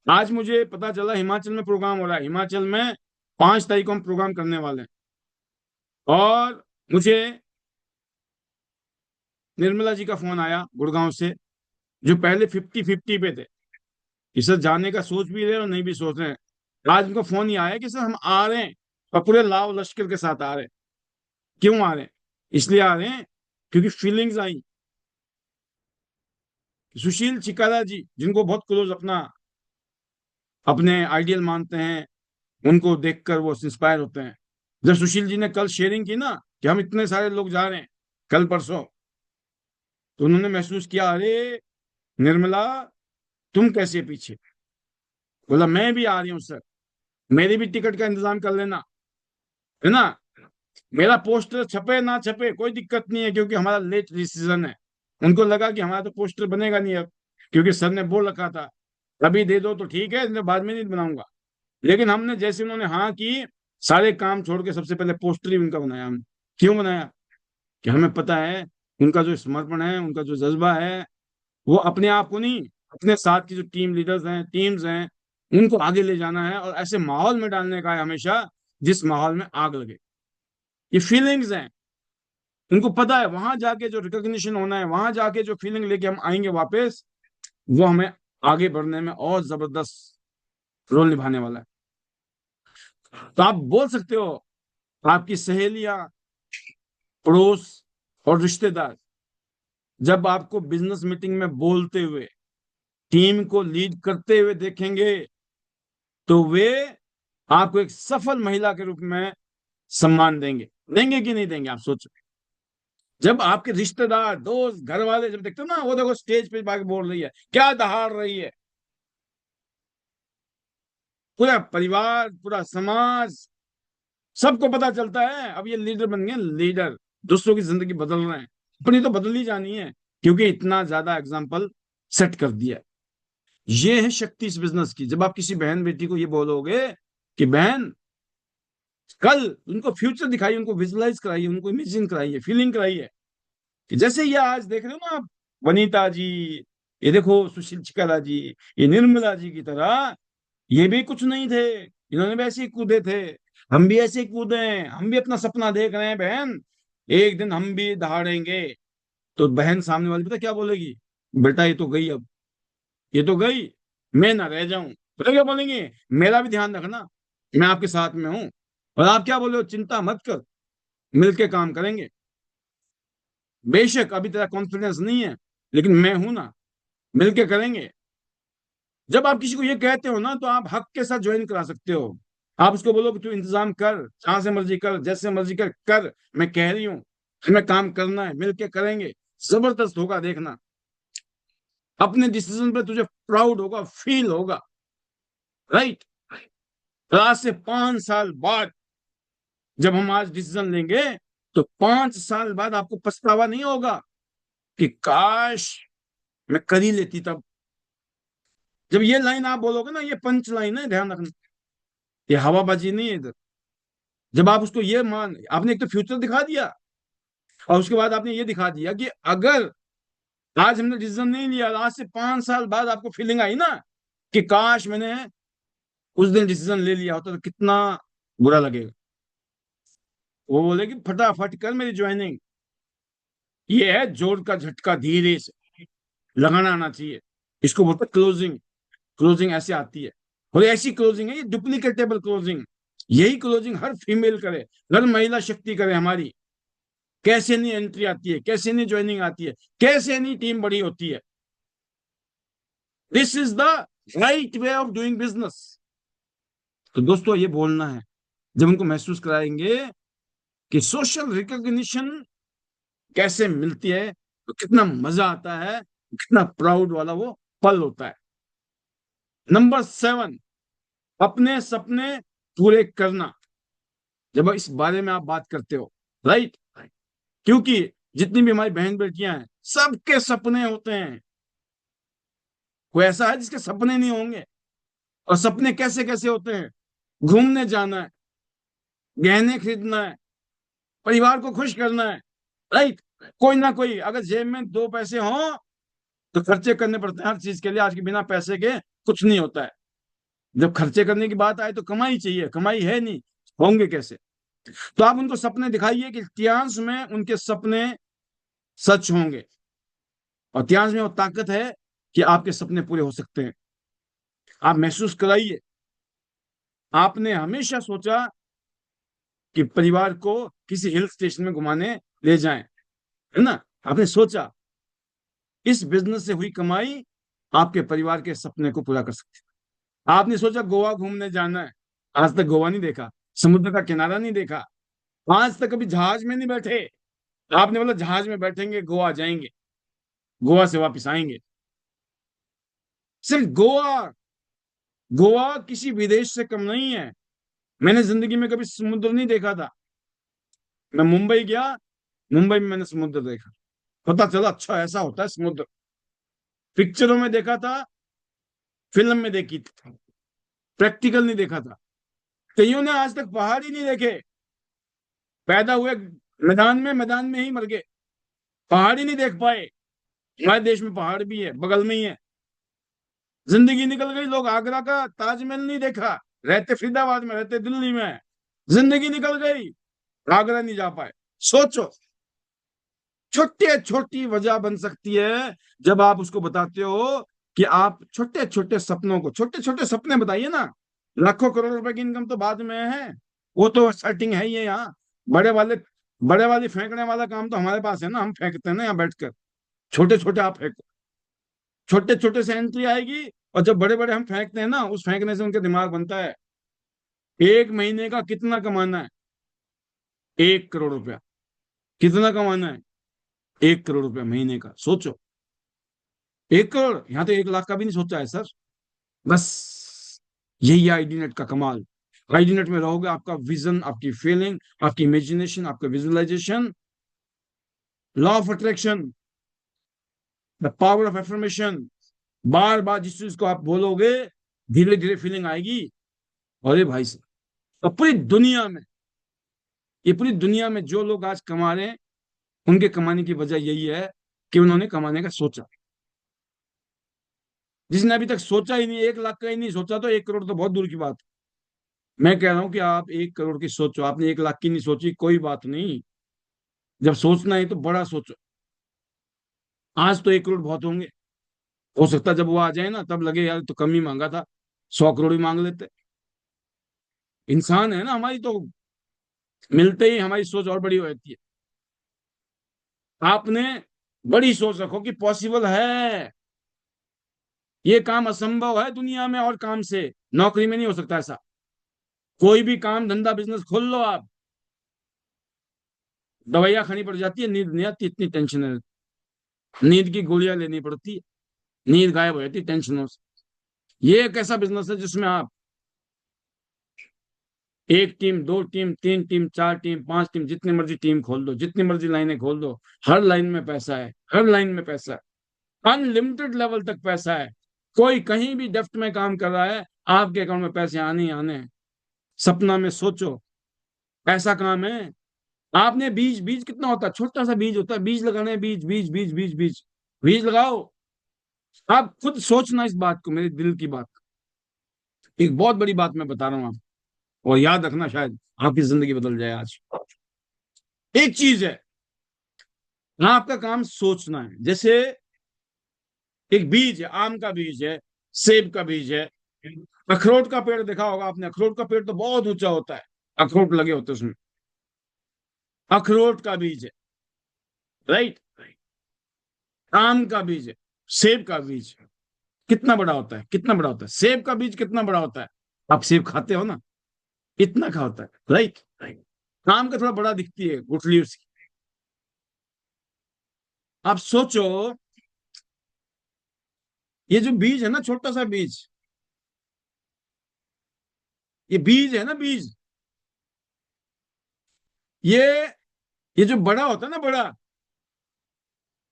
आज मुझे पता चला हिमाचल में प्रोग्राम हो रहा है, हिमाचल में 5 तारीख को हम प्रोग्राम करने वाले हैं। और मुझे निर्मला जी का फोन आया गुड़गांव से, जो पहले 50-50 पे थे कि सर जाने का सोच भी रहे और नहीं भी सोच रहे हैं। आज उनका फोन ही आया कि सर हम आ रहे हैं, और पूरे लाव लश्कर के साथ आ रहे हैं। क्यों आ रहे हैं? इसलिए आ रहे हैं क्योंकि फीलिंग्स आई। सुशील चिकारा जी, जिनको बहुत क्लोज अपना अपने आइडियल मानते हैं, उनको देखकर वो इंस्पायर होते हैं। जब सुशील जी ने कल शेयरिंग की ना कि हम इतने सारे लोग जा रहे हैं कल परसों, तो उन्होंने महसूस किया, अरे निर्मला तुम कैसे पीछे? बोला मैं भी आ रही हूँ सर, मेरी भी टिकट का इंतजाम कर लेना, है ना। मेरा पोस्टर छपे ना छपे कोई दिक्कत नहीं है, क्योंकि हमारा लेट डिसीजन है। उनको लगा कि हमारा तो पोस्टर बनेगा नहीं अब, क्योंकि सर ने बोल रखा था अभी दे दो तो ठीक है, नहीं बाद में नहीं बनाऊंगा। लेकिन हमने जैसे उन्होंने हाँ की, सारे काम छोड़ के सबसे पहले पोस्टर ही उनका बनाया हमने। क्यों बनाया? कि हमें पता है उनका जो समर्पण है, उनका जो जज्बा है, वो अपने आप को नहीं, अपने साथ की जो टीम लीडर्स हैं, टीम्स हैं, उनको आगे ले जाना है और ऐसे माहौल में डालने का है हमेशा जिस माहौल में आग लगे। ये फीलिंग्स हैं, उनको पता है वहां जाके जो रिकॉग्निशन होना है, वहां जाके जो फीलिंग लेके हम आएंगे वापस, वो हमें आगे बढ़ने में और जबरदस्त रोल निभाने वाला है। तो आप बोल सकते हो, आपकी सहेलियां, पड़ोस और रिश्तेदार जब आपको बिजनेस मीटिंग में बोलते हुए, टीम को लीड करते हुए देखेंगे, तो वे आपको एक सफल महिला के रूप में सम्मान देंगे। देंगे कि नहीं देंगे? आप सोचो। जब आपके रिश्तेदार, दोस्त, घर वाले जब देखते हो ना, वो देखो स्टेज पे आके बोल रही है, क्या दहाड़ रही है, पूरा परिवार, पूरा समाज, सबको पता चलता है अब ये लीडर बन गए, लीडर दूसरों की जिंदगी बदल रहे हैं, अपनी तो बदल ही जानी है, क्योंकि इतना ज्यादा एग्जाम्पल सेट कर दिया है। ये है शक्ति इस बिजनेस की। जब आप किसी बहन बेटी को ये बोलोगे कि बहन, कल उनको फ्यूचर दिखाइए, उनको विजुअलाइज कराइए, उनको इमेजिन कराइए, फीलिंग कराइए कि जैसे ये आज देख रहे हो ना आप, वनीता जी, ये देखो सुशील चिकाला जी, ये निर्मला जी की तरह, ये भी कुछ नहीं थे, इन्होंने भी ऐसे ही कूदे थे, हम भी ऐसे ही कूदे हैं, हम भी अपना सपना देख रहे हैं बहन, एक दिन हम भी दहाड़ेंगे। तो बहन सामने वाली पता क्या बोलेगी? बेटा ये तो गई, अब ये तो गई, मैं ना रह जाऊं। पता क्या बोलेंगे? मेरा भी ध्यान रखना, मैं आपके साथ में हूं। और आप क्या बोले हो? चिंता मत कर, मिलके काम करेंगे। बेशक अभी तेरा कॉन्फिडेंस नहीं है, लेकिन मैं हूं ना, मिलके करेंगे। जब आप किसी को ये कहते हो ना, तो आप हक के साथ ज्वाइन करा सकते हो। आप उसको बोलो कि तू इंतजाम कर, जहां से मर्जी कर, जैसे मर्जी कर, मैं कह रही हूँ, हमें काम करना है, मिलके करेंगे, जबरदस्त होगा, देखना। अपने डिसीजन पे तुझे प्राउड होगा, फील होगा, राइट। आज से 5 साल बाद जब हम आज डिसीजन लेंगे, तो 5 साल बाद आपको पछतावा नहीं होगा कि काश मैं कर ही लेती तब। जब ये लाइन आप बोलोगे ना, ये पंच लाइन है, ध्यान रखना, ये हवाबाजी नहीं है इधर। जब आप उसको ये मान, आपने एक तो फ्यूचर दिखा दिया, और उसके बाद आपने ये दिखा दिया कि अगर आज हमने डिसीजन नहीं लिया, आज से 5 साल बाद आपको फीलिंग आई ना कि काश मैंने उस दिन डिसीजन ले लिया होता, तो कितना बुरा लगेगा। वो बोलेगी फटाफट कर मेरी ज्वाइनिंग। ये है जोर का झटका, धीरे से लगाना आना चाहिए। इसको बोलते क्लोजिंग। क्लोजिंग ऐसे आती है, और ऐसी क्लोजिंग है ये डुप्लीकेटेबल क्लोजिंग। यही क्लोजिंग हर फीमेल करे, हर महिला शक्ति करे हमारी। कैसे नहीं एंट्री आती है, कैसे नहीं ज्वाइनिंग आती है, कैसे नहीं टीम बड़ी होती है। This is the right way of doing business. तो दोस्तों ये बोलना है, जब उनको महसूस कराएंगे कि सोशल रिकॉग्निशन कैसे मिलती है, तो कितना मजा आता है, कितना प्राउड वाला वो पल होता है। नंबर 7, अपने सपने पूरे करना। जब इस बारे में आप बात करते हो, राइट, क्योंकि जितनी भी हमारी बहन बेटियां हैं, सबके सपने होते हैं। कोई ऐसा है जिसके सपने नहीं होंगे? और सपने कैसे कैसे होते हैं? घूमने जाना है, गहने खरीदना है, परिवार को खुश करना है, राइट। कोई ना कोई, अगर जेब में 2 पैसे हों तो खर्चे करने पड़ते हैं हर चीज के लिए। आज के बिना पैसे के कुछ नहीं होता है। जब खर्चे करने की बात आए तो कमाई चाहिए, कमाई है नहीं, होंगे कैसे? तो आप उनको सपने दिखाइए कि इतिहास में उनके सपने सच होंगे, और इतिहास में वो ताकत है कि आपके सपने पूरे हो सकते हैं। आप महसूस कराइए, आपने हमेशा सोचा कि परिवार को किसी हिल स्टेशन में घुमाने ले जाएं, है ना? आपने सोचा इस बिजनेस से हुई कमाई आपके परिवार के सपने को पूरा कर सकती है। आपने सोचा गोवा घूमने जाना है, आज तक गोवा नहीं देखा, समुद्र का किनारा नहीं देखा, आज तक कभी जहाज में नहीं बैठे, आपने बोला जहाज में बैठेंगे, गोवा जाएंगे, गोवा से वापस आएंगे। सिर्फ गोवा, गोवा किसी विदेश से कम नहीं है। मैंने जिंदगी में कभी समुद्र नहीं देखा था, मैं मुंबई गया, मुंबई में मैंने समुद्र देखा, पता चला अच्छा ऐसा होता है समुद्र। पिक्चरों में देखा था, फिल्म में देखी थी, प्रैक्टिकल नहीं देखा था। कईयों ने आज तक पहाड़ ही नहीं देखे, पैदा हुए मैदान में ही मर गए, पहाड़ ही नहीं देख पाए। हमारे देश में पहाड़ भी है, बगल में ही है। जिंदगी निकल गई, लोग आगरा का ताजमहल नहीं देखा, रहते फरीदाबाद में, रहते दिल्ली में, जिंदगी निकल गई, आगरा नहीं जा पाए। सोचो, छोटी छोटी वजह बन सकती है जब आप उसको बताते हो कि आप छोटे छोटे सपनों को, छोटे छोटे सपने बताइए ना। लाखों करोड़ रुपए की इनकम तो बाद में है, वो तो सेटिंग है ही है यहाँ। बड़े वाले, बड़े वाली फेंकने वाला काम तो हमारे पास है ना, हम फेंकते हैं ना यहाँ बैठकर। छोटे छोटे आप फेंको, छोटे छोटे से एंट्री आएगी, और जब बड़े बड़े हम फेंकते हैं ना, उस फेंकने से उनका दिमाग बनता है। 1 महीने का कितना कमाना है? 1 करोड़ रुपया। कितना कमाना है? 1 करोड़ रुपया महीने का, सोचो। 1 करोड़, यहाँ तो 1 लाख का भी नहीं सोचा है सर। बस यही है आईडी नेट का कमाल। आईडी नेट में रहोगे, आपका विजन, आपकी फीलिंग, आपकी इमेजिनेशन, आपका visualisation, law of attraction, the power of affirmation, बार बार जिस चीज को आप बोलोगे, धीरे धीरे फीलिंग आएगी। अरे भाई साहब, और पूरी दुनिया में, ये पूरी दुनिया में जो लोग आज कमा रहे हैं, उनके कमाने की वजह यही है कि उन्होंने कमाने का सोचा। जिसने अभी तक सोचा ही नहीं, 1 लाख का ही नहीं सोचा, तो 1 करोड़ तो बहुत दूर की बात है। मैं कह रहा हूं कि आप 1 करोड़ की सोचो, आपने 1 लाख की नहीं सोची, कोई बात नहीं। जब सोचना है तो बड़ा सोचो। आज तो 1 करोड़ बहुत होंगे, हो सकता है जब वो आ जाए ना, तब लगे यार तो कम ही मांगा था, 100 करोड़ ही मांग लेते। इंसान है ना, हमारी तो मिलते ही हमारी सोच और बड़ी हो जाती है। आपने बड़ी सोच रखो कि पॉसिबल है, ये काम असंभव है दुनिया में और काम से, नौकरी में नहीं हो सकता ऐसा। कोई भी काम धंधा बिजनेस खोल लो आप, दवाइयां खानी पड़ जाती है, नींद नहीं आती, इतनी टेंशन है, नींद की गोलियां लेनी पड़ती है, नींद गायब हो जाती है टेंशनों से। ये एक ऐसा बिजनेस है जिसमें आप 1 team, 2 team, 3 team, 4 team, 5 team, जितनी मर्जी टीम खोल दो, जितनी मर्जी लाइनें खोल दो, हर लाइन में पैसा है, हर लाइन में पैसा है, अनलिमिटेड लेवल तक पैसा है। कोई कहीं भी डेफ्ट में काम कर रहा है, आपके अकाउंट में पैसे आने ही आने हैं। सपना में सोचो, ऐसा काम है। आपने बीज, बीज कितना होता है? छोटा सा बीज होता है, बीज लगाने, बीज बीज बीज बीज बीज बीज लगाओ। आप खुद सोचना इस बात को, मेरे दिल की बात। एक बहुत बड़ी बात मैं बता रहा हूं आप, और याद रखना, शायद आपकी जिंदगी बदल जाए आज। एक चीज है, हाँ, आपका काम सोचना है। जैसे एक बीज है, आम का बीज है, सेब का बीज है, अखरोट का पेड़ देखा होगा आपने, अखरोट का पेड़ तो बहुत ऊंचा होता है, अखरोट लगे होते हैं उसमें। अखरोट का बीज है, राइट। आम का बीज है, सेब का बीज कितना बड़ा होता है, कितना बड़ा होता है? सेब का बीज कितना बड़ा होता है? आप सेब खाते हो ना, इतना खा होता है, राइट। काम का थोड़ा बड़ा दिखती है गुठली उसकी। आप सोचो, ये जो बीज है ना, छोटा सा बीज, ये बीज है ना, बीज, ये ये जो बड़ा होता है ना, बड़ा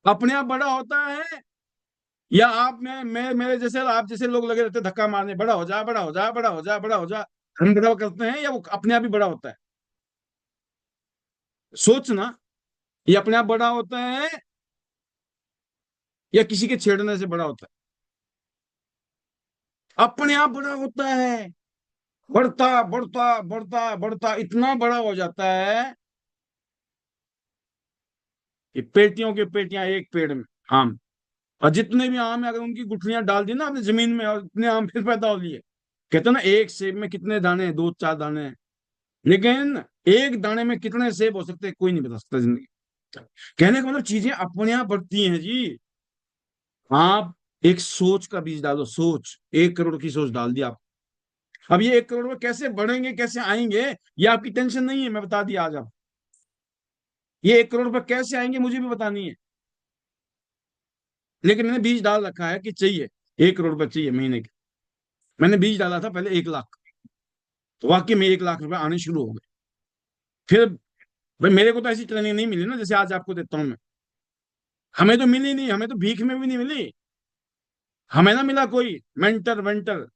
अपने आप बड़ा होता है, या आप मैं मेरे जैसे आप जैसे लोग लगे रहते हैं धक्का मारने, बड़ा हो जा, बड़ा हो जा, बड़ा हो जा, बड़ा हो जा, हम बड़ा करते हैं, या वो अपने आप ही बड़ा होता है? सोचना, ये अपने आप बड़ा होता है या किसी के छेड़ने से बड़ा होता है? अपने आप बड़ा होता है, बढ़ता बढ़ता बढ़ता बढ़ता इतना बड़ा हो जाता है कि पेटियों की पेटियां एक पेड़ में आम। और जितने भी आम है, अगर उनकी गुठलियां डाल दी ना आपने जमीन में, और इतने आम फिर पैदा हो लिए। कहते हैं ना, एक सेब में कितने दाने हैं? दो चार दाने हैं। लेकिन एक दाने में कितने सेब हो सकते हैं, कोई नहीं बता सकता जिंदगी। कहने का मतलब चीजें अपने आप बढ़ती हैं जी। आप एक सोच का बीज डालो, सोच, 1 करोड़ की सोच डाल दी आप। अब ये 1 करोड़ में कैसे बढ़ेंगे, कैसे आएंगे, ये आपकी टेंशन नहीं है, मैं बता दिया आज आप। ये 1 करोड़ रुपए कैसे आएंगे मुझे भी बतानी है। लेकिन मैंने बीज डाल रखा है कि चाहिए, 1 करोड़ रुपए चाहिए महीने के। मैंने बीज डाला था पहले 1 लाख, तो वाकई में 1 लाख रुपए आने शुरू हो गए। फिर भाई मेरे को तो ऐसी ट्रेनिंग नहीं मिली ना जैसे आज आपको देता हूं मैं। हमें तो मिली नहीं, हमें तो भीख में भी नहीं मिली। हमें ना मिला कोई मेंटर वेंटर।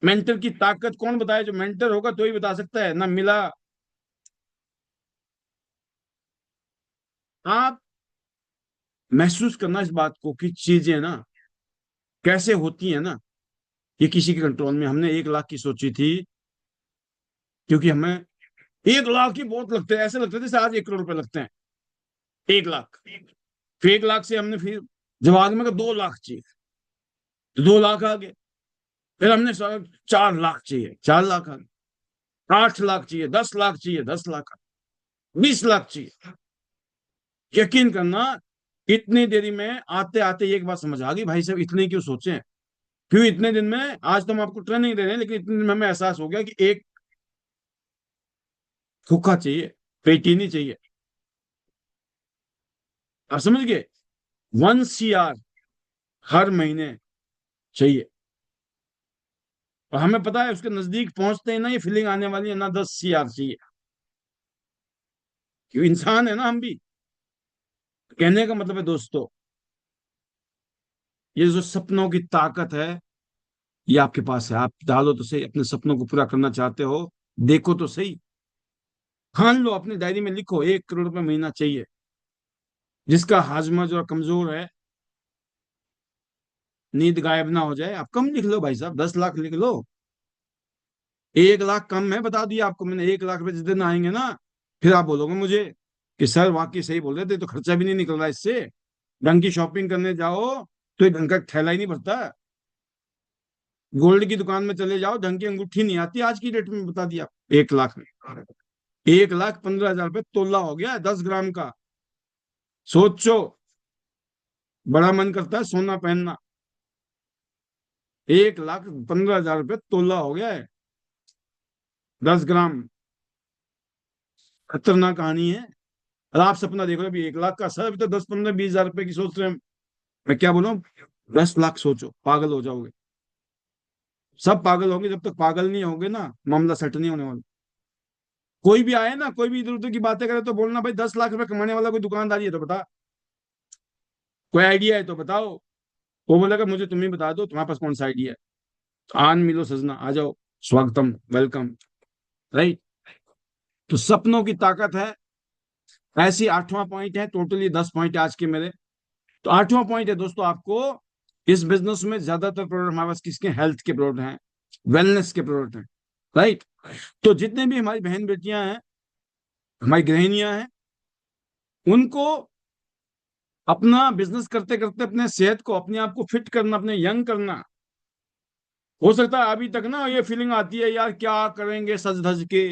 मेंटर की ताकत कौन बताए? जो मेंटर होगा तो ही बता सकता है, ना मिला। आप महसूस करना इस बात को कि चीजें ना कैसे होती है ना, ये किसी के कंट्रोल में। हमने 1 लाख की सोची थी, क्योंकि हमें 1 लाख ही बहुत लगते हैं, ऐसे लगते थे जैसे आज 1 करोड़ रुपए लगते हैं। 1 लाख, फिर 1 लाख से हमने फिर जवाब में 2 लाख चाहिए, तो 2 लाख आ गए। फिर हमने सोचा 4 लाख चाहिए, 4 लाख आ गए। 8 लाख चाहिए, 10 लाख चाहिए, 10 लाख आ गए। 20 लाख चाहिए। यकीन करना, इतनी देरी में आते आते एक बात समझ आ गई, भाई साहब इतने क्यों सोचे। क्यों इतने दिन में, आज तो हम आपको ट्रेनिंग दे रहे हैं, लेकिन इतने दिन में हमें एहसास हो गया कि एक खोखा चाहिए, पेटी नहीं चाहिए। आप समझ गए? 1 CR हर महीने चाहिए। और हमें पता है उसके नजदीक पहुंचते ही ना ये फीलिंग आने वाली है ना, 10 CR चाहिए। क्यों, इंसान है ना हम भी। कहने का मतलब है दोस्तों, ये जो सपनों की ताकत है, ये आपके पास है। आप डालो तो सही, अपने सपनों को पूरा करना चाहते हो, देखो तो सही। ठान लो, अपनी डायरी में लिखो, 1 करोड़ रुपए महीना चाहिए। जिसका हाजमा जो कमजोर है, नींद गायब ना हो जाए, आप कम लिख लो भाई साहब, 10 लाख लिख लो। 1 लाख कम है, बता दिया आपको मैंने। 1 लाख रुपए जिस दिन आएंगे ना, फिर आप बोलोगे मुझे कि सर वाकई सही बोल रहे थे, तो खर्चा भी नहीं निकल रहा इससे। ढंग की शॉपिंग करने जाओ तो ये ढंग का थैला ही नहीं भरता। गोल्ड की दुकान में चले जाओ, ढंग की अंगूठी नहीं आती आज की डेट में, बता दिया। 1 लाख में 1,15,000 रुपये तोला हो गया है, 10 ग्राम का। सोचो, बड़ा मन करता है सोना पहनना। 1,15,000 रुपये तोला हो गया है, 10 ग्राम। खतरनाक कहानी है। और आप सपना देख रहे हो अभी 1 लाख का, सर अभी तो 10, 15, 20 हजार रुपए की सोच रहे हैं। मैं क्या बोलूं, 10 लाख सोचो, पागल हो जाओगे। सब पागल होंगे, जब तक पागल नहीं होगे ना मामला सेट नहीं होने वाला। कोई भी आए ना, कोई भी इधर उधर की बातें करे तो बोलना भाई 10 लाख रुपए कमाने वाला कोई दुकानदारी है तो बता, कोई आइडिया है तो बताओ। वो बोलेगा मुझे तुम ही बता दो तुम्हारे पास कौन सा आइडिया है। तो आन मिलो सजना, आ जाओ, स्वागतम, वेलकम, राइट। तो सपनों की ताकत है ऐसी। 8वां पॉइंट है, टोटली 10 पॉइंट आज के मेरे। तो 8वां पॉइंट है दोस्तों, आपको इस बिजनेस में ज्यादातर प्रोडक्ट हमारे पास किसके, हेल्थ के प्रोडक्ट हैं, वेलनेस के प्रोडक्ट हैं, राइट। तो जितने भी हमारी बहन बेटियां हैं, हमारी गृहिणियां हैं, उनको अपना बिजनेस करते करते अपने सेहत को, अपने आप को फिट करना, अपने यंग करना। हो सकता है अभी तक ना ये फीलिंग आती है, यार क्या करेंगे सज धज के,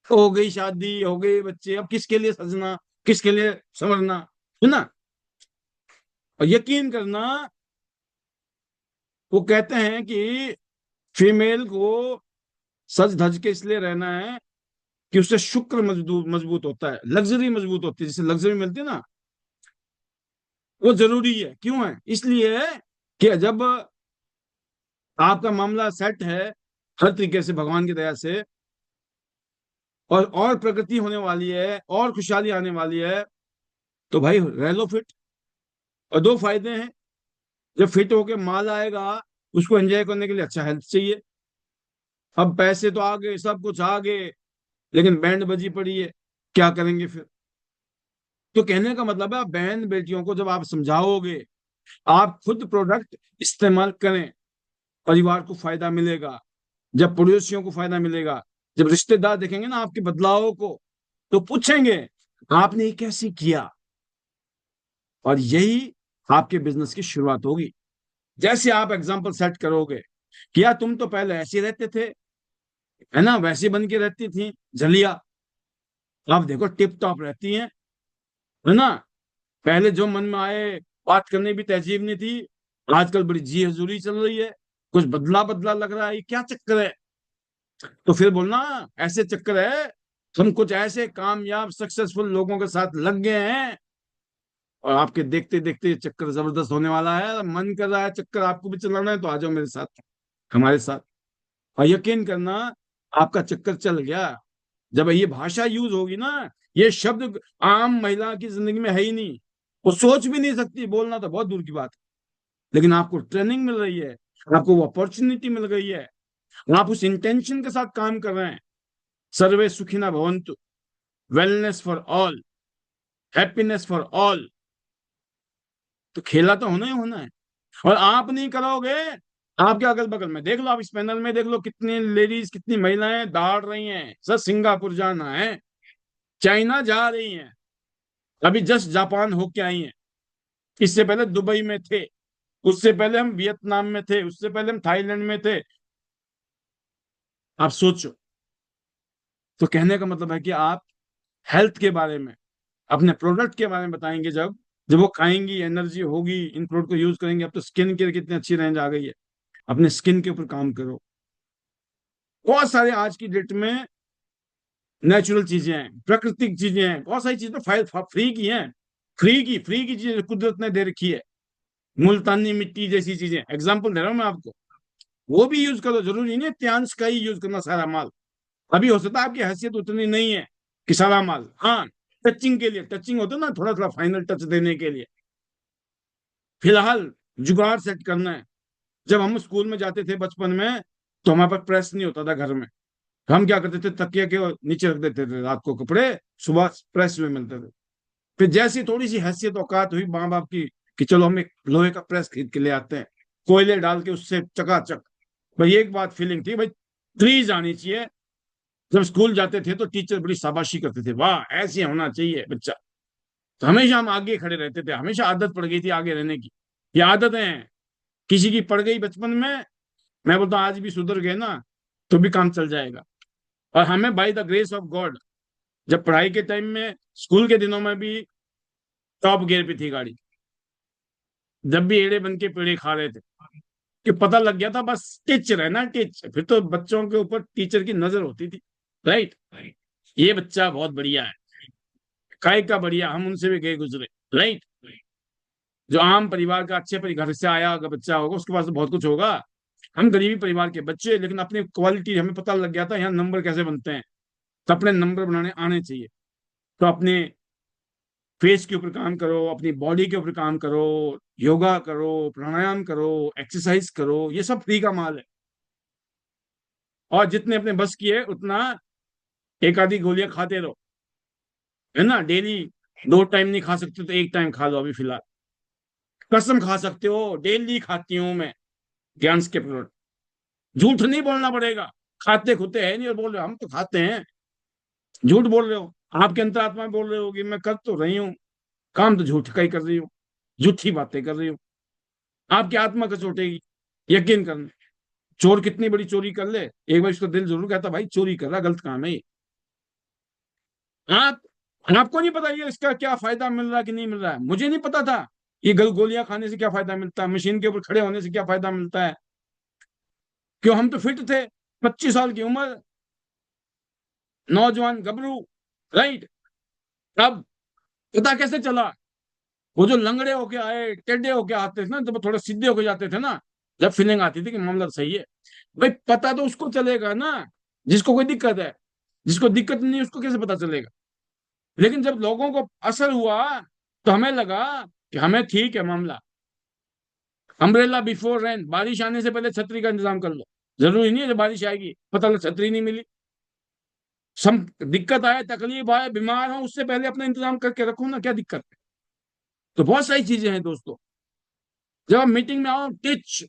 हो गई शादी, हो गए बच्चे, अब किसके लिए सजना, किसके लिए संवरना, है ना। और यकीन करना, वो कहते हैं कि फीमेल को सज धज के इसलिए रहना है कि उससे शुक्र मजबूत मजबूत होता है, लग्जरी मजबूत होती है, जिससे लग्जरी मिलती है ना, वो जरूरी है। क्यों है? इसलिए कि जब आपका मामला सेट है हर तरीके से भगवान की दया से, और प्रगति होने वाली है और खुशहाली आने वाली है, तो भाई रह लो फिट। और दो फायदे हैं, जब फिट होके माल आएगा, उसको एंजॉय करने के लिए अच्छा हेल्थ चाहिए। अब पैसे तो आ गए, सब कुछ आ गए, लेकिन बैंड बजी पड़ी है, क्या करेंगे फिर? तो कहने का मतलब है, आप बहन बेटियों को जब आप समझाओगे, आप खुद प्रोडक्ट इस्तेमाल करें, परिवार को फायदा मिलेगा, जब पड़ोसियों को फायदा मिलेगा, जब रिश्तेदार देखेंगे ना आपके बदलावों को, तो पूछेंगे आपने ये कैसे किया। और यही आपके बिजनेस की शुरुआत होगी। जैसे आप एग्जाम्पल सेट करोगे कि यार तुम तो पहले ऐसे रहते थे, है ना, वैसे बन के रहती थी झलिया, आप देखो टिप टॉप रहती हैं, है ना। पहले जो मन में आए, बात करने भी तहजीब नहीं थी, आजकल बड़ी जी हजूरी चल रही है, कुछ बदला बदला लग रहा है, ये क्या चक्कर है? तो फिर बोलना ऐसे चक्कर है, हम कुछ ऐसे कामयाब सक्सेसफुल लोगों के साथ लग गए हैं, और आपके देखते देखते ये चक्कर जबरदस्त होने वाला है। मन कर रहा है चक्कर आपको भी चलाना है, तो आ जाओ मेरे साथ, हमारे साथ। और यकीन करना, आपका चक्कर चल गया। जब ये भाषा यूज होगी ना, ये शब्द आम महिला की जिंदगी में है ही नहीं, वो सोच भी नहीं सकती, बोलना तो बहुत दूर की बात है। लेकिन आपको ट्रेनिंग मिल रही है, आपको वो अपॉर्चुनिटी मिल गई है, आप उस इंटेंशन के साथ काम कर रहे हैं, सर्वे सुखिना भवंतु, wellness for all, happiness for all. तो खेला तो होना ही होना है। और आप नहीं करोगे, आपके अगल बगल में देख लो, आप इस पैनल में देख लो, कितनी लेडीज, कितनी महिलाएं दौड़ रही हैं, सर सिंगापुर जाना है, चाइना जा रही हैं, अभी जस्ट जापान होके आई हैं, इससे पहले दुबई में थे, उससे पहले हम वियतनाम में थे, उससे पहले हम थाईलैंड में थे। आप सोचो। तो कहने का मतलब है कि आप हेल्थ के बारे में, अपने प्रोडक्ट के बारे में बताएंगे, जब जब वो खाएंगी, एनर्जी होगी, इन प्रोडक्ट को यूज करेंगे। अब तो स्किन केयर कितनी अच्छी रेंज आ गई है, अपने स्किन के ऊपर काम करो। बहुत सारे आज की डेट में नेचुरल चीजें हैं, प्राकृतिक चीजें हैं, बहुत सारी चीजें फ्री की हैं, फ्री की चीजें कुदरत ने दे रखी है। मुल्तानी मिट्टी जैसी चीजें, एग्जाम्पल दे रहा हूं मैं आपको, वो भी यूज करो, जरूरी नहीं है त्यांश का ही यूज करना सारा माल। अभी हो सकता है आपकी हैसियत उतनी नहीं है कि सारा माल, हाँ, टचिंग के लिए, टचिंग होता है ना, थोड़ा थोड़ा फाइनल टच देने के लिए, फिलहाल जुगाड़ सेट करना है। जब हम स्कूल में जाते थे बचपन में, तो हमारे पास प्रेस नहीं होता था घर में, हम क्या करते थे, तकिया के नीचे रख देते थे रात को कपड़े, सुबह प्रेस में मिलते थे। फिर जैसी थोड़ी सी हैसियत औकात हुई माँ बाप की कि चलो हम एक लोहे का प्रेस खरीद के ले आते हैं, कोयले डाल के उससे चकाचक। भाई एक बात फीलिंग थी भाई, ट्रीज आनी चाहिए। जब स्कूल जाते थे तो टीचर बड़ी शाबाशी करते थे, वाह ऐसे होना चाहिए बच्चा। तो हमेशा हम आगे खड़े रहते थे, हमेशा आदत पड़ गई थी आगे रहने की। ये आदतें हैं, किसी की पड़ गई बचपन में, मैं बोलता हूँ आज भी सुधर गए ना, तो भी काम चल जाएगा। और हमें by the grace of God, जब पढ़ाई के टाइम में, स्कूल के दिनों में भी टॉप गियर पे थी गाड़ी, जब भी एड़े बन के पेड़े खा रहे थे, कि पता लग गया था बस टीच रहना टीच, फिर तो बच्चों के ऊपर टीचर की नजर होती थी। राइट, ये बच्चा बहुत बढ़िया है, काय का बढ़िया, हम उनसे भी गए गुजरे। राइट, जो आम परिवार का, अच्छे घर से आया अगर बच्चा होगा, उसके पास तो बहुत कुछ होगा। हम गरीबी परिवार के बच्चे, लेकिन अपनी क्वालिटी हमें पता लग गया था, यहाँ नंबर कैसे बनते हैं, तो अपने नंबर बनाने आने चाहिए। तो अपने फेस के ऊपर काम करो, अपनी बॉडी के ऊपर काम करो, योगा करो, प्राणायाम करो, एक्सरसाइज करो, ये सब फ्री का माल है। और जितने अपने बस की है उतना एक आधी गोलियां खाते रहो, है ना, डेली। दो टाइम नहीं खा सकते तो एक टाइम खा लो अभी फिलहाल, कसम खा सकते हो, डेली खाती हूं मैं ज्ञान के प्रोडक्ट। झूठ नहीं बोलना पड़ेगा, खाते खुते है नहीं और बोल रहे हो हम तो खाते हैं, झूठ बोल रहे हो। आपके अंतरात्मा में बोल रहे हो कि मैं कर तो रही हूँ, काम तो झूठ का ही कर रही हूँ, झूठी बातें कर रही हूँ, आपकी आत्मा का चोटेगी। यकीन करना, चोर कितनी बड़ी चोरी कर ले, एक बार उसका दिल जरूर कहता भाई चोरी कर रहा, गलत काम है ये। आप आपको नहीं पता ये इसका क्या फायदा मिल रहा है कि नहीं मिल रहा है, मुझे नहीं पता था ये गोलियां खाने से क्या फायदा मिलता है, मशीन के ऊपर खड़े होने से क्या फायदा मिलता है। क्यों, हम तो फिट थे, 25 साल की उम्र, नौजवान गबरू, राइट। अब पता कैसे चला? वो जो लंगड़े होके आए, टेढ़े होके आते थे ना, जब थोड़े सीधे होके जाते थे ना, जब फीलिंग आती थी कि मामला सही है। भाई पता तो उसको चलेगा ना जिसको कोई दिक्कत है, जिसको दिक्कत नहीं उसको कैसे पता चलेगा? लेकिन जब लोगों को असर हुआ तो हमें लगा कि हमें ठीक है मामला। अम्ब्रेला बिफोर रेन, बारिश आने से पहले छतरी का इंतजाम कर लो। जरूरी नहीं है जब बारिश आएगी पता लगा छतरी नहीं मिली। सम दिक्कत आए, तकलीफ आए, बीमार हो, उससे पहले अपना इंतजाम करके रखो ना, क्या दिक्कत है? तो बहुत सारी चीजें हैं दोस्तों। जब आप मीटिंग में आओ, टिच,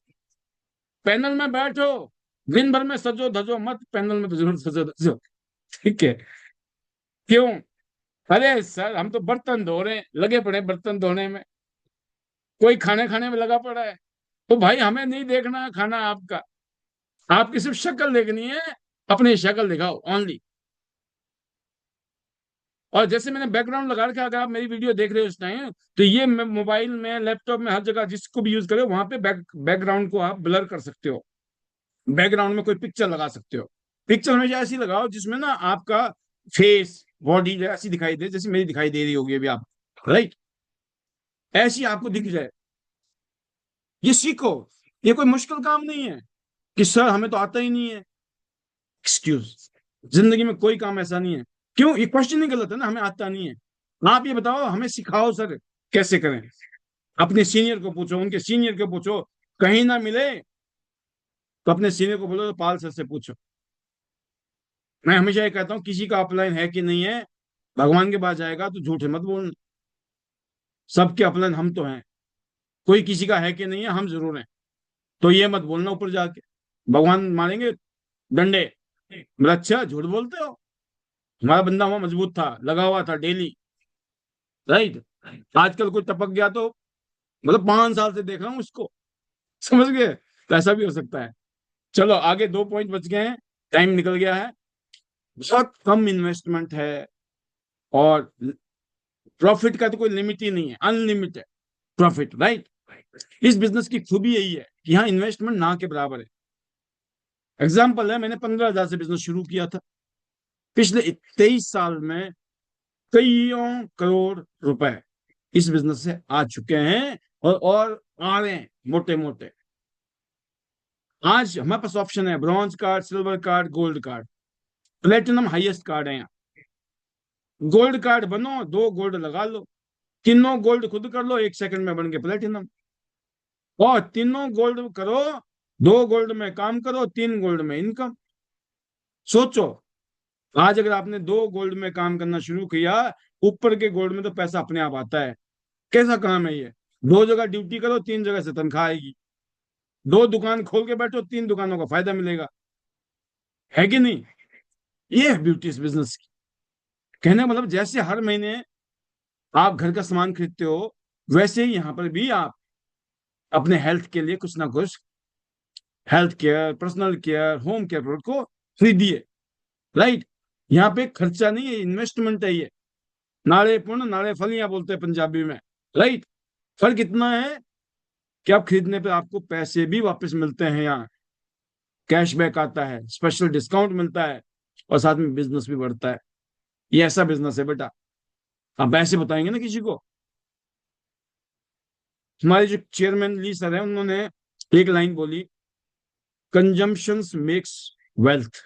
पैनल में बैठो, दिन भर में सजो धजो मत, पैनल में तो जरूर सजो धजो। ठीक है? क्यों? अरे सर हम तो बर्तन धो रहे हैं, लगे पड़े बर्तन धोने में, कोई खाने खाने में लगा पड़ा है। तो भाई हमें नहीं देखना है खाना आपका, आपकी सिर्फ शक्ल देखनी है, अपनी शक्ल दिखाओ ओनली। और जैसे मैंने बैकग्राउंड लगा रखा है, अगर आप मेरी वीडियो देख रहे हो इस टाइम, तो ये मोबाइल में, लैपटॉप में, हर जगह जिसको भी यूज करे वहां पे बैकग्राउंड को आप ब्लर कर सकते हो। बैकग्राउंड में कोई पिक्चर लगा सकते हो। पिक्चर हमेशा ऐसी लगाओ जिसमें ना आपका फेस, बॉडी ऐसी दिखाई दे जैसे मेरी दिखाई दे रही होगी अभी आप, राइट? ऐसी आपको दिख जाए। ये सीखो। ये कोई मुश्किल काम नहीं है कि सर हमें तो आता ही नहीं है। एक्सक्यूज, जिंदगी में कोई काम ऐसा नहीं है। क्यों? ये क्वेश्चन ही गलत है ना, हमें आता नहीं है। आप ये बताओ, हमें सिखाओ सर कैसे करें। अपने सीनियर को पूछो, उनके सीनियर को पूछो। कहीं ना मिले तो अपने सीनियर को बोलो, तो पाल सर से पूछो। मैं हमेशा ये कहता हूँ, किसी का अपलाइन है कि नहीं है, भगवान के पास जाएगा तो झूठे मत बोलना। सबके अपलाइन हम तो हैं, कोई किसी का है कि नहीं है, हम जरूर हैं। तो ये मत बोलना ऊपर जाके, भगवान मारेंगे डंडे। मेरा अच्छा झूठ बोलते हो? हमारा बंदा वहां मजबूत था, लगा हुआ था डेली, राइट। आजकल कोई टपक गया तो मतलब 5 साल से देख रहा हूँ उसको, समझ गए? तो ऐसा भी हो सकता है। चलो आगे, 2 पॉइंट बच गए हैं, टाइम निकल गया है। बहुत कम इन्वेस्टमेंट है, और प्रॉफिट का तो कोई लिमिट ही नहीं है, अनलिमिटेड प्रॉफिट, राइट। इस बिजनेस की खूबी यही है कि यहाँ इन्वेस्टमेंट ना के बराबर है। एग्जाम्पल है, मैंने 15,000 से बिजनेस शुरू किया था, पिछले 23 साल में कईयों करोड़ रुपए इस बिजनेस से आ चुके हैं, और आ रहे हैं मोटे मोटे। आज हमारे पास ऑप्शन है, bronze card, silver card, gold card. Platinum highest card है यहाँ। गोल्ड कार्ड बनो, 2 गोल्ड लगा लो, तीनों गोल्ड खुद कर लो, 1 सेकंड में बन के प्लेटिनम। और तीनों गोल्ड करो, 2 गोल्ड में काम करो, 3 गोल्ड में इनकम। सोचो, आज अगर आपने 2 गोल्ड में काम करना शुरू किया, ऊपर के गोल्ड में तो पैसा अपने आप आता है। कैसा काम है ये? 2 जगह ड्यूटी करो, 3 जगह से तनख्वाह आएगी। 2 दुकान खोल के बैठो, 3 दुकानों का फायदा मिलेगा। है कि नहीं? ये है ब्यूटी इस बिजनेस की। कहने का मतलब, जैसे हर महीने आप घर का सामान खरीदते हो, वैसे ही यहाँ पर भी आप अपने हेल्थ के लिए कुछ ना कुछ, health care, personal care, home care product को खरीदिए, राइट। यहाँ पे खर्चा नहीं है, इन्वेस्टमेंट है ये। नाड़े पुण्य नाड़े फलियां बोलते हैं पंजाबी में, राइट। फर्क इतना है कि आप खरीदने पे आपको पैसे भी वापस मिलते हैं, यहाँ कैशबैक आता है, स्पेशल डिस्काउंट मिलता है, और साथ में बिजनेस भी बढ़ता है। ये ऐसा बिजनेस है बेटा, आप ऐसे बताएंगे ना किसी को। हमारे जो चेयरमैन ली सर है, उन्होंने एक लाइन बोली, कंजम्पशन मेक्स वेल्थ,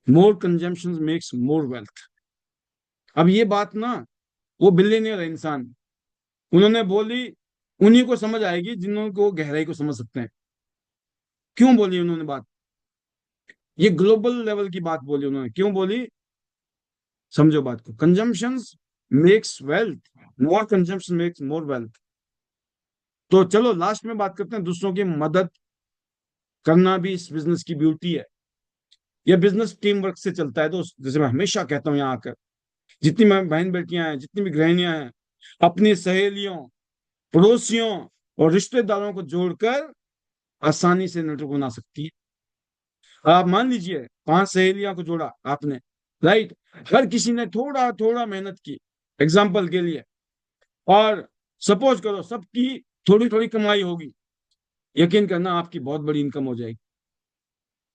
मोर कंजम्पशन मेक्स मोर वेल्थ। अब ये बात ना, वो बिलियनियर है इंसान, उन्होंने बोली, उन्हीं को समझ आएगी जिन्होंने को गहराई को समझ सकते हैं। क्यों बोली उन्होंने बात? ये ग्लोबल लेवल की बात बोली उन्होंने, क्यों बोली? समझो बात को, कंजम्पशन मेक्स वेल्थ, मोर कंजम्पशन मेक्स मोर वेल्थ। तो चलो लास्ट में बात करते हैं, दूसरों की मदद करना भी इस बिजनेस की ब्यूटी है। यह बिजनेस टीम वर्क से चलता है दोस्त, जैसे मैं हमेशा कहता हूँ यहाँ आकर, जितनी बहन बेटियां हैं, जितनी भी गृहिणियां हैं, अपनी सहेलियों, पड़ोसियों और रिश्तेदारों को जोड़कर आसानी से नेटवर्क बना सकती है। आप मान लीजिए 5 सहेलियों को जोड़ा आपने, राइट। हर किसी ने थोड़ा थोड़ा मेहनत की, एग्जाम्पल के लिए, और सपोज करो सबकी थोड़ी थोड़ी कमाई होगी, यकीन करना आपकी बहुत बड़ी इनकम हो जाएगी।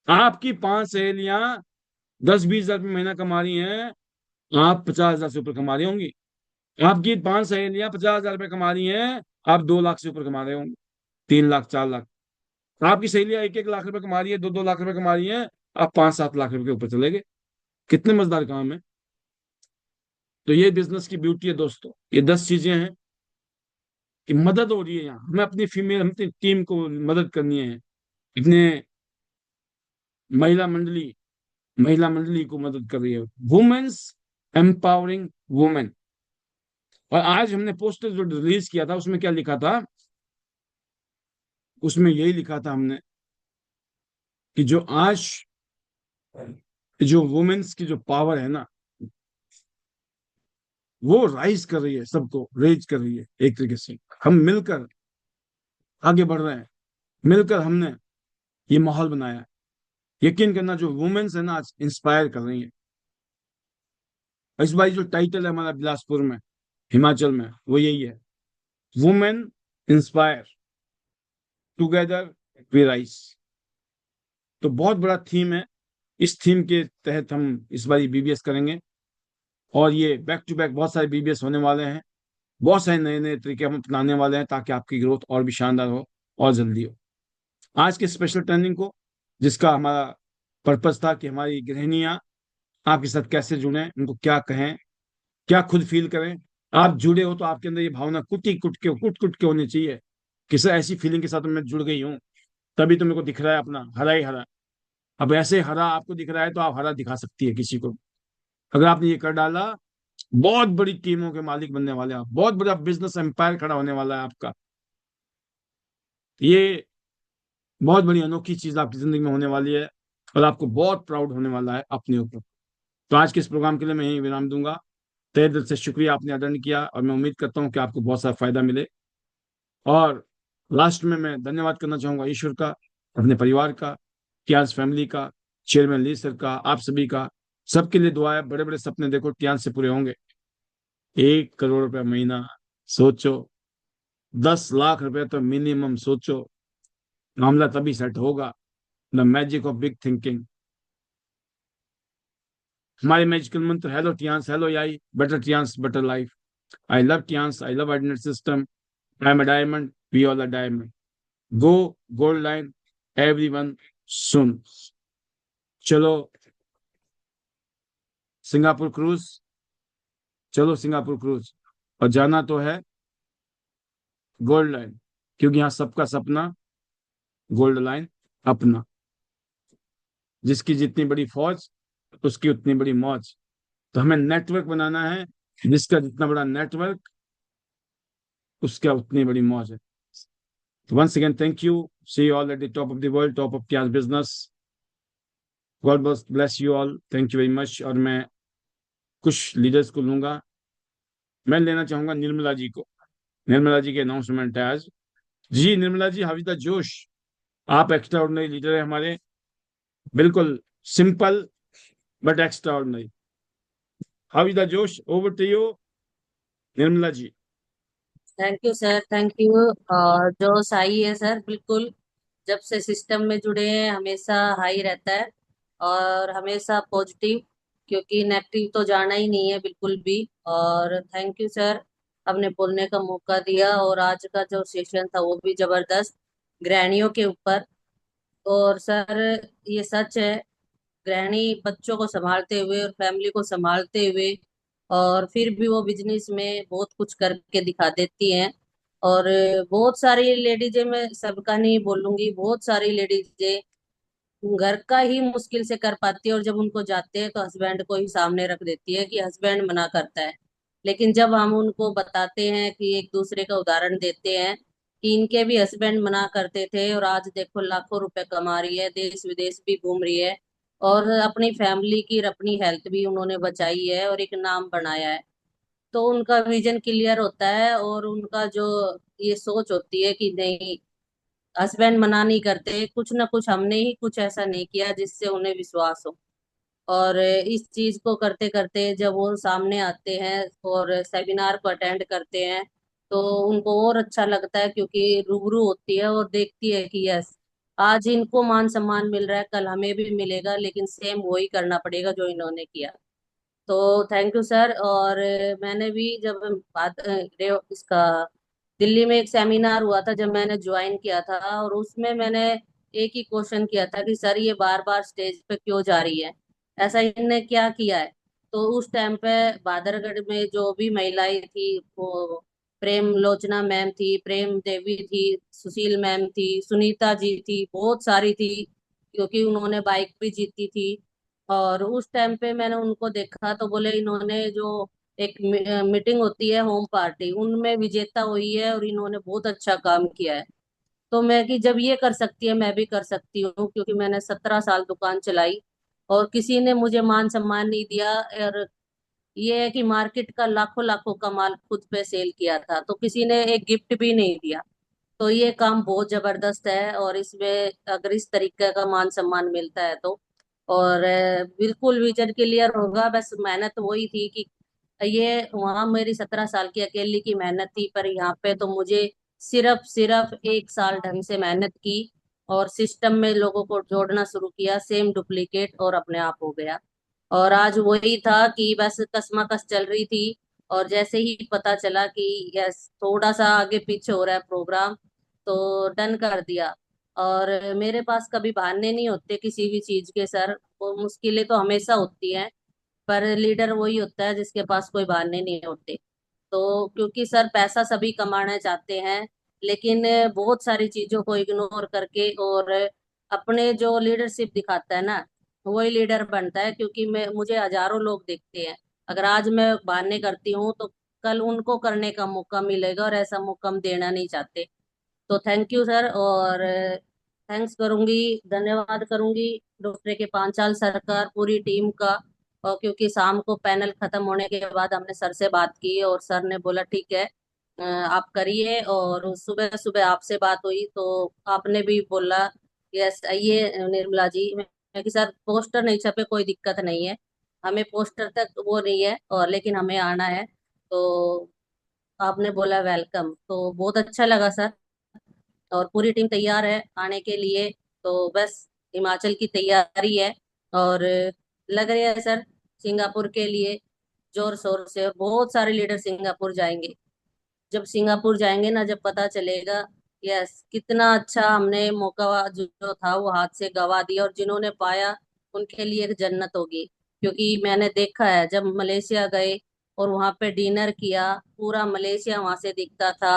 आपकी 5 सहेलियां 10-20 हजार रुपये महीना कमा रही हैं, आप 50 हजार से ऊपर कमा रही होंगी। आपकी 5 सहेलियां 50 हजार रुपये कमा रही हैं, आप 2 लाख से ऊपर कमा रहे होंगे, 3 लाख, 4 लाख। आपकी सहेलियां 1-1 लाख रुपए कमा रही है, 2-2 लाख रुपए कमा रही हैं, आप 5-7 लाख रुपए के ऊपर चले गए। कितने मजेदार काम है। तो ये बिजनेस की ब्यूटी है दोस्तों। ये 10 चीजें हैं कि मदद हो रही है यहाँ, हमें अपनी फीमेल, अपनी टीम को मदद करनी है, अपने महिला मंडली महिला मंडली को मदद कर रही है। Women's empowering women. और आज हमने पोस्टर जो रिलीज किया था उसमें क्या लिखा था? उसमें यही लिखा था हमने कि जो आज जो वुमेन्स की जो पावर है ना, वो राइज कर रही है, सबको रेज कर रही है एक तरीके से। हम मिलकर आगे बढ़ रहे हैं, मिलकर हमने ये माहौल बनाया है। यकीन करना, जो वुमेन्स है ना आज इंस्पायर कर रही है। इस बार जो टाइटल है हमारा बिलासपुर में, हिमाचल में, वो यही है, women inspire, together we rise. तो बहुत बड़ा थीम है। इस थीम के तहत हम इस बार बीबीएस करेंगे, और ये बैक टू बैक बहुत सारे बीबीएस होने वाले हैं। बहुत सारे नए नए तरीके हम अपनाने वाले हैं ताकि आपकी ग्रोथ और भी शानदार हो और जल्दी हो। आज के स्पेशल ट्रेनिंग को, जिसका हमारा पर्पस था कि हमारी गृहिणियां आपके साथ कैसे जुड़ें, उनको क्या कहें, क्या खुद फील करें। आप जुड़े हो तो आपके अंदर ये भावना कुट कुट के होनी चाहिए कि सर ऐसी फीलिंग के साथ मैं जुड़ गई हूँ, तभी तो मेरे को दिख रहा है अपना हरा ही हरा। अब ऐसे हरा आपको दिख रहा है तो आप हरा दिखा सकती है किसी को। अगर आपने ये कर डाला, बहुत बड़ी टीमों के मालिक बनने वाले हैं आप, बहुत बड़ा बिजनेस एम्पायर खड़ा होने वाला है आपका। ये बहुत बड़ी अनोखी चीज आपकी जिंदगी में होने वाली है, और आपको बहुत प्राउड होने वाला है अपने ऊपर। तो आज के इस प्रोग्राम के लिए मैं यही विराम दूंगा। तहे दिल से शुक्रिया, आपने अटेंड किया, और मैं उम्मीद करता हूँ कि आपको बहुत सारा फायदा मिले। और लास्ट में मैं धन्यवाद करना चाहूंगा ईश्वर का, अपने परिवार का, टियांस फैमिली का, चेयरमैन ली सर का, आप सभी का। सबके लिए दुआ है, बड़े बड़े सपने देखो, टियांस से पूरे होंगे। 1 करोड़ रुपया महीना सोचो, 10 लाख रुपए तो मिनिमम सोचो। मामला तभी सेट होगा। The magic of big thinking. हमारे मैजिकल मंत्र, hello Tiens, hello I, better Tiens, better life. I love Tiens, I love IDNet system, I am a diamond, we all a diamond. Go gold line, everyone soon. चलो सिंगापुर क्रूज, चलो सिंगापुर क्रूज। और जाना तो है गोल्ड लाइन, क्योंकि यहाँ सबका सपना गोल्ड लाइन अपना। जिसकी जितनी बड़ी फौज, उसकी उतनी बड़ी मौज। तो हमें नेटवर्क बनाना है, जिसका जितना बड़ा नेटवर्क, उसका उतनी बड़ी मौज है। Once again thank you. See you all at the top of the world, top of क्या business. God bless you all, thank you very much. और मैं कुछ लीडर्स को लूंगा। मैं लेना चाहूंगा निर्मला जी को। निर्मला जी के अनाउंसमेंट है आज। जी Nirmala ji, how is the जोश? आप एक्स्ट्रा ऑर्डिनरी लीडर है हमारे, बिल्कुल simple but extraordinary. How is the जोश? Over to you Nirmala ji. Thank you sir, thank you. जो सही है सर, बिल्कुल। जब से सिस्टम में जुड़े हैं हमेशा हाई रहता है और हमेशा पॉजिटिव, क्योंकि नेगेटिव तो जाना ही नहीं है बिल्कुल भी। और थैंक यू सर, आपने बोलने का मौका दिया। और आज का जो सेशन था वो भी जबरदस्त, गृहिणियों के ऊपर। और सर, ये सच है, गृहिणी बच्चों को संभालते हुए और फैमिली को संभालते हुए, और फिर भी वो बिजनेस में बहुत कुछ करके दिखा देती हैं। और बहुत सारी लेडीजें, मैं सबका नहीं बोलूंगी, बहुत सारी लेडीजें घर का ही मुश्किल से कर पाती है, और जब उनको जाते हैं तो हस्बैंड को ही सामने रख देती है कि हस्बैंड मना करता है। लेकिन जब हम उनको बताते हैं कि एक दूसरे का उदाहरण देते हैं कि इनके भी हस्बैंड मना करते थे और आज देखो लाखों रुपए कमा रही है, देश विदेश भी घूम रही है, और अपनी फैमिली की और अपनी हेल्थ भी उन्होंने बचाई है और एक नाम बनाया है, तो उनका विजन क्लियर होता है। और उनका जो ये सोच होती है कि नहीं, हस्बैंड मना नहीं करते, कुछ ना कुछ हमने ही कुछ ऐसा नहीं किया जिससे उन्हें विश्वास हो। और इस चीज को करते करते जब वो सामने आते हैं और सेमिनार को अटेंड करते हैं, तो उनको और अच्छा लगता है, क्योंकि रूबरू होती है और देखती है कि यस, आज इनको मान सम्मान मिल रहा है, कल हमें भी मिलेगा, लेकिन सेम वही करना पड़ेगा जो इन्होंने किया। तो थैंक यू सर। और मैंने भी जब बात इसका दिल्ली में एक सेमिनार हुआ था, जब मैंने ज्वाइन किया था, और उसमें मैंने एक ही क्वेश्चन किया था कि सर ये बार बार स्टेज पे क्यों जा रही है, ऐसा इनने क्या किया है। तो उस टाइम पे बादरगढ़ में जो भी महिलाएं थी, वो प्रेम लोचना मैम थी, प्रेम देवी थी, सुशील मैम थी, सुनीता जी थी, बहुत सारी थी, क्योंकि उन्होंने बाइक भी जीती थी। और उस टाइम पे मैंने उनको देखा तो बोले इन्होंने जो एक मीटिंग होती है होम पार्टी, उनमें विजेता हुई है और इन्होंने बहुत अच्छा काम किया है। तो मैं कि जब ये कर सकती है मैं भी कर सकती हूँ, क्योंकि मैंने 17 साल दुकान चलाई और किसी ने मुझे मान सम्मान नहीं दिया। और ये है कि मार्केट का लाखों लाखों का माल खुद पे सेल किया था, तो किसी ने एक गिफ्ट भी नहीं दिया। तो ये काम बहुत जबरदस्त है, और इसमें अगर इस तरीके का मान सम्मान मिलता है तो, और बिल्कुल विजन क्लियर होगा। बस मेहनत वही थी कि ये वहां मेरी 17 साल की अकेली की मेहनत थी, पर यहाँ पे तो मुझे सिर्फ सिर्फ 1 साल ढंग से मेहनत की और सिस्टम में लोगों को जोड़ना शुरू किया, सेम डुप्लीकेट और अपने आप हो गया। और आज वही था कि बस कसमकस चल रही थी, और जैसे ही पता चला कि यस थोड़ा सा आगे पीछे हो रहा है प्रोग्राम, तो डन कर दिया। और मेरे पास कभी बहाने नहीं होते किसी भी चीज के सर, वो मुश्किलें तो हमेशा होती हैं, पर लीडर वही होता है जिसके पास कोई बहाने नहीं होते। तो क्योंकि सर पैसा सभी कमाना चाहते हैं, लेकिन बहुत सारी चीजों को इग्नोर करके और अपने जो लीडरशिप दिखाता है ना, वही लीडर बनता है। क्योंकि मैं मुझे हजारों लोग देखते हैं, अगर आज मैं बहाने करती हूँ तो कल उनको करने का मौका मिलेगा, और ऐसा मौका हम देना नहीं चाहते। तो थैंक यू सर। और थैंक्स करूंगी, धन्यवाद करूंगी डॉक्टर के पांचाल सरकार पूरी टीम का। और क्योंकि शाम को पैनल खत्म होने के बाद हमने सर से बात की और सर ने बोला ठीक है आप करिए। और सुबह सुबह आपसे बात हुई तो आपने भी बोला यस आइए निर्मला जी। मैं कि सर पोस्टर नहीं छपे कोई दिक्कत नहीं है, हमें पोस्टर तक वो नहीं है, और लेकिन हमें आना है। तो आपने बोला वेलकम, तो बहुत अच्छा लगा सर। और पूरी टीम तैयार है आने के लिए। तो बस हिमाचल की तैयारी है, और लग रही है सर सिंगापुर के लिए जोर शोर से। और बहुत सारे लीडर सिंगापुर जाएंगे, जब सिंगापुर जाएंगे ना जब पता चलेगा यस कितना अच्छा हमने मौका जो था वो हाथ से गवा दिया, और जिन्होंने पाया उनके लिए एक जन्नत होगी। क्योंकि मैंने देखा है जब मलेशिया गए और वहां पे डिनर किया, पूरा मलेशिया वहां से दिखता था।